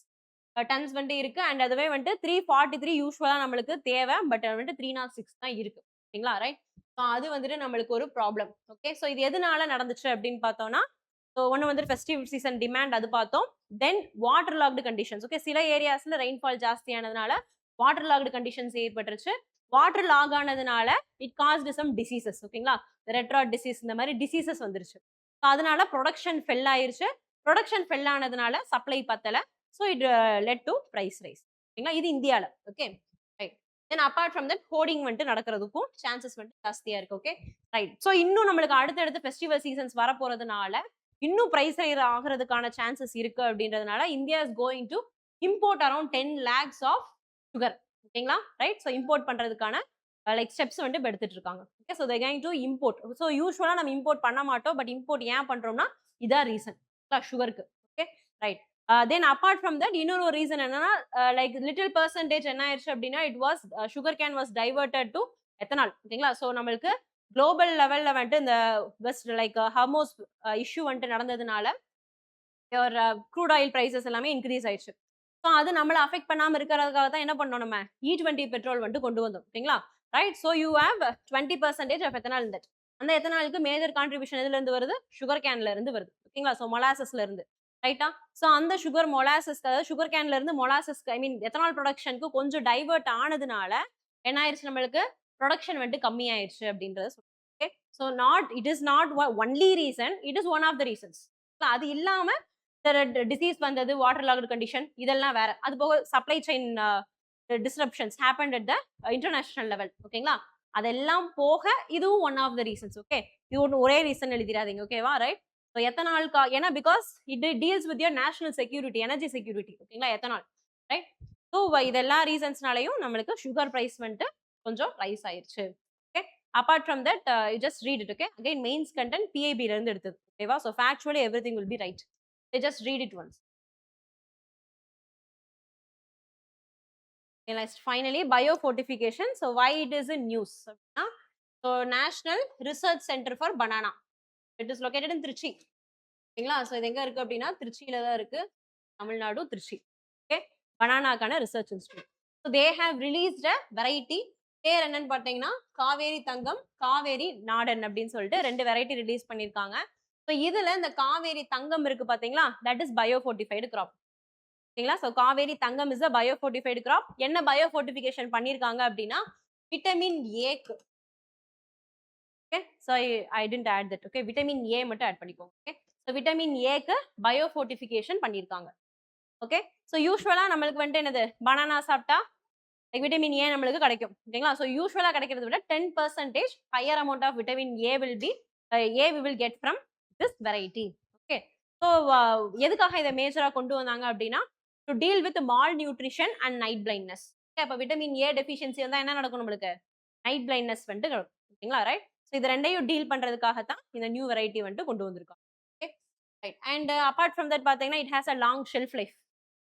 S1: டன்ஸ் வந்துட்டு இருக்கு. அண்ட் அதுவே வந்துட்டு 343 யூஸ்வலா நம்மளுக்கு தேவை. பட் வந்துட்டு 306 தான் இருக்கு. ஓகேங்களா? ரைட். அது வந்துட்டு நம்மளுக்கு ஒரு ப்ராப்ளம். ஓகே, ஸோ இது எதனால நடந்துச்சு அப்படின்னு பார்த்தோம்னா, ஸோ ஒன்று வந்துட்டு ஃபெஸ்டிவ் சீசன் டிமாண்ட் அது பார்த்தோம். Then waterlogged conditions. Okay, சில ஏரியாஸ்ல ரெயின்ஃபால் ஜாஸ்தியானதுனால வாட்டர் லாக்டு கண்டிஷன்ஸ் ஏற்பட்டுருச்சு. வாட்டர் லாக் ஆனதுனால இட் காஸ்டு சம் டிசீசஸ். ஓகேங்களா? ரெட் ராட் டிசீஸ், இந்த மாதிரி டிசீசஸ் வந்துருச்சு. ஸோ அதனால ப்ரொடக்ஷன் ஃபெல் ஆயிருச்சு. ப்ரொடக்ஷன் ஃபெல் ஆனதுனால சப்ளை பத்தல. So it led to price rise. ஓகேங்களா? இது இந்தியாவில். Okay, right. Then apart from that hoarding வந்துட்டு நடக்கிறதுக்கும் சான்சஸ் வந்துட்டு ஜாஸ்தியா இருக்கு. Okay right. ஸோ இன்னும் நம்மளுக்கு அடுத்தடுத்து ஃபெஸ்டிவல் சீசன்ஸ் வரப்போறதுனால இன்னும் பிரைஸ் ரைஸ் ஆகிறதுக்கான சான்சஸ் இருக்கு அப்படின்றதுனால India is going to import around 10 lakhs of sugar. ஓகேங்களா ரைட். ஸோ இம்போர்ட் பண்றதுக்கான லைக் ஸ்டெப்ஸ் வந்துட்டு இப்ப எடுத்துட்டு இருக்காங்க. Okay so they going to import. So யூஸ்வலா நம்ம இம்போர்ட் பண்ண மாட்டோம். பட் இம்போர்ட் ஏன் பண்றோம்னா இதான் ரீசன் சுகருக்கு. Okay right. Then apart from that இன்னொரு ஒரு ரீசன் என்னன்னா லைக் லிட்டில் பெர்சன்டேஜ் என்ன ஆயிடுச்சு அப்படின்னா it was sugar cane was diverted to ethanol. ஓகேங்களா ஸோ நம்மளுக்கு குளோபல் லெவல்ல வந்துட்டு இந்த வெஸ்ட் லைக் ஹர்மோஸ் இஷ்யூ வந்துட்டு நடந்ததுனால ஒரு க்ரூட் ஆயில் பிரைசஸ் எல்லாமே இன்க்ரீஸ் ஆயிடுச்சு. ஸோ அது நம்மளை அஃபெக்ட் பண்ணாம இருக்கிறதுக்காக தான் என்ன பண்ணோம், நம்ம E20 பெட்ரோல் வந்துட்டு கொண்டு வந்தோம். ஓகேங்களா right. So you have 20% of ethanol in that. அந்த எத்தனாலுக்கு மேஜர் கான்ட்ரிபியூஷன் எதுல இருந்து வருது, சுகர் கேன்ல இருந்து வருது. ஓகேங்களா ஸோ மொலாசஸ்ல இருந்து ரைட்டா. ஸோ அந்த சுகர் மொலாசஸ், அதாவது சுகர் கேன்ல இருந்து மொலாசஸ் ஐ மீன் எத்தனால் ப்ரொடக்ஷனுக்கு கொஞ்சம் டைவர்ட் ஆனதுனால என்ன ஆயிடுச்சு, நம்மளுக்கு ப்ரொடக்ஷன் வந்துட்டு கம்மி ஆயிடுச்சு அப்படின்றத சொல்லுங்க. Okay so not it is not only reason, it is one of the reasons. அது இல்லாம டிசீஸ் வந்தது, வாட்டர் லாக்டு கண்டிஷன், இதெல்லாம் வேற. அது போக supply chain disruptions happened at the international level. ஓகேங்களா அதெல்லாம் போக இதுவும் one of the reasons. Okay இது ஒரே ரீசன் எழுதிடாதீங்க. ஓகேவா ரைட். ஸோ எத்தனால் ஏன்னா because it deals with your national security, energy security. ஓகேங்களா எத்தனால் ரைட். ஸோ இதெல்லாம் ரீசன்ஸ்னாலையும் நம்மளுக்கு சுகர் பிரைஸ் வந்துட்டு கொஞ்சம் ரைஸ் ஆயிருச்சு. Okay apart from that you just read it. Okay again mains content PIB ல இருந்து எடுத்தது. ஓகேவா so factually every thing will be right. They just read it once. Okay, next, finally, biofortification. So, why it is in news? So, National Research Center for Banana. It is located in Trichy. ஓகேங்களா so இது எங்க இருக்கு அப்படின்னா திருச்சியில தான் இருக்கு, Tamil Nadu Trichy. Okay பனானாக்கான research institute. So they have released a variety. பேர் என்னன்னு பார்த்தீங்கன்னா காவேரி தங்கம், காவேரி நாடன் அப்படின்னு சொல்லிட்டு 2 வெரைட்டி ரிலீஸ் பண்ணியிருக்காங்க. ஸோ இதுல இந்த காவேரி தங்கம் இருக்கு பாத்தீங்களா, தட் இஸ் பயோஃபோர்டிஃபைடு கிராப். ஓகேங்களா so Kaveri Thangam is a biofortified crop. என்ன பயோஃபோர்டிஃபிகேஷன் பண்ணியிருக்காங்க அப்படின்னா விட்டமின் ஏக்கு. Okay so I tend add that. Okay vitamin A மட்டும் ஆட் பண்ணிக்கோங்க. ஓகே ஸோ விட்டமின் ஏக்கு பயோஃபோர்டிஃபிகேஷன் பண்ணியிருக்காங்க. ஓகே ஸோ யூஸ்வலா நம்மளுக்கு வந்துட்டு என்னது, பனானா சாப்பிட்டா விட்டமின் ஏ நம்மளுக்கு கிடைக்கும். ஓகேங்களா ஸோ யூஸ்வலா கிடைக்கிறத விட 10% higher amount of vitamin A will be we will get from this variety. Okay so எதுக்காக இதை மேஜரா கொண்டு வந்தாங்க அப்படின்னா to deal with malnutrition and night blindness. Okay அப்போ விட்டமின் ஏ டெஃபிஷியன்சி வந்தால் என்ன நடக்கும், நம்மளுக்கு நைட் பிளைண்ட்னஸ் வந்துட்டு நடக்கும். ஓகேங்களா ரைட். ஸோ இது ரெண்டையும் டீல் பண்றதுக்காக தான் இந்த நியூ வெரைட்டி வந்துட்டு கொண்டு வந்திருக்காங்க. Okay right. And apart from that பார்த்தீங்கன்னா it has a long shelf life.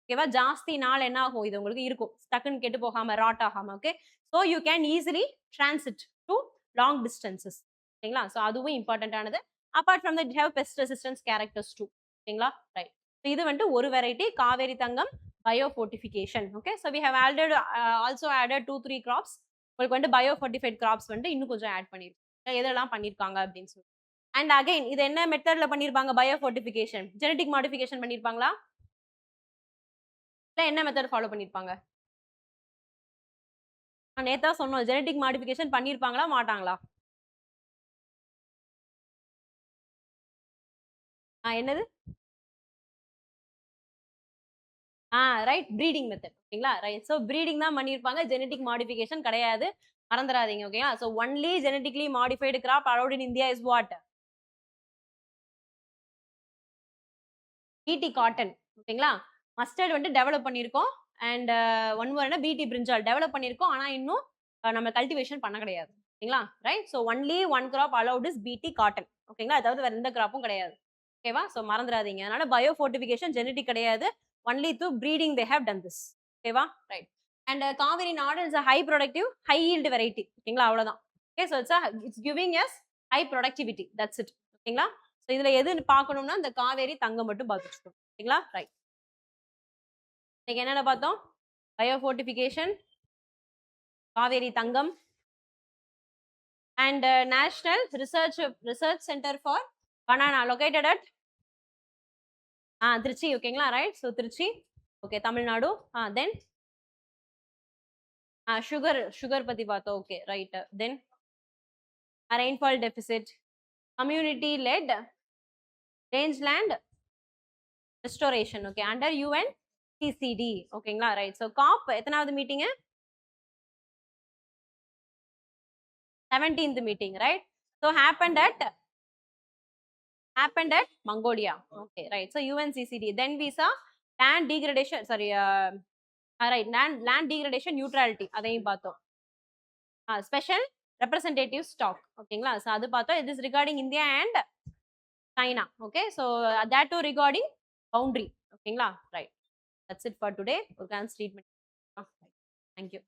S1: ஓகேவா ஜாஸ்தி நாள் என்ன ஆகும், இது உங்களுக்கு இருக்கும் டக்குன்னு கெட்டு போகாம ராட் ஆகாம. Okay so you can easily transit to long distances. ஓகேங்களா ஸோ அதுவும் இம்பார்ட்டன்டானது. Apart from that have pest resistance characters too. ஓகேங்களா ரைட். ஸோ இது வந்துட்டு ஒரு variety Kaveri Thangam biofortification. Okay so we have already also added 2-3 crops. உங்களுக்கு வந்துட்டு பயோஃபோர்டிஃபைட் கிராப்ஸ் வந்துட்டு இன்னும் கொஞ்சம் ஆட் பண்ணிருக்காங்க. எதெல்லாம் பண்ணிருக்காங்க அப்படின்னு சொல்லி. அண்ட் அகைன் இது என்ன மெத்தட்ல பண்ணிருப்பாங்க, பயோஃபோர்டிஃபிகேஷன் ஜெனடிக் மாடிஃபிகேஷன் பண்ணிருப்பாங்களா, என்ன மெத்தட் ஃபாலோ பண்ணிருப்பாங்க? நான் நேத்தா சொன்னோம் ஜெனடிக் மாடிஃபிகேஷன் பண்ணிருப்பாங்களா மாட்டாங்களா? என்னது? Right breeding method. ஓகேங்களா ரைட். ஸோ ப்ரீடிங் தான் பண்ணியிருப்பாங்க, ஜெனடிக் மாடிஃபிகேஷன் கிடையாது, மறந்துடாதீங்க. ஓகேங்களா so only genetically modified crop allowed in India is what, BT cotton. ஓகேங்களா மஸ்டர்ட் வந்து டெவலப் பண்ணியிருக்கோம். அண்ட் ஒன் மோர் என்ன பிடி பிரிஞ்சால் டெவலப் பண்ணியிருக்கோம். ஆனால் இன்னும் நம்ம கல்டிவேஷன் பண்ண கிடையாது. ஓகேங்களா right. So only one crop allowed is BT cotton. ஓகேங்களா அதாவது வேற எந்த கிராப்பும் கிடையாது. ஓகேவா ஸோ மறந்துடாதீங்க. அதனால பயோஃபோர்டிஃபிகேஷன் ஜெனடிக் கிடையாது, only through breeding they have done this. ஓகேவா right. And Kaveri Nadan is a high productive high yield variety. ஓகேங்களா அவ்வளோதான். Okay so it's giving us high productivity, that's it. ஓகேங்களா ஸோ இதுல எது பார்க்கணும்னா இந்த காவேரி தங்கம் மட்டும் பார்த்துட்டு. ஓகேங்களா ரைட். இன்னைக்கு என்னென்ன பார்த்தோம், biofortification, Kaveri Thangam, and National Research Centre for Banana located at Trichy. ஓகேங்களா right. So Trichy. Okay Tamil Nadu. Then sugar பத்தி பார்த்தோம். Okay right. Then rainfall deficit, community led rangeland restoration. Okay under UNCCD. ஓகேங்களா ரைட். ஸோ காப் எத்தனாவது மீட்டிங்கு, 17th meeting, right? So happened at Mongolia. Okay, right. So UNCCD. Then we saw land degradation. Sorry, right. Land degradation neutrality. அதையும் பார்த்தோம். Special representative stock. ஓகேங்களா? So அது பார்த்தோம். It is regarding India and China. Okay. So that too regarding boundary. ஓகேங்களா? Right. That's it for today. Organs treatment. Thank you.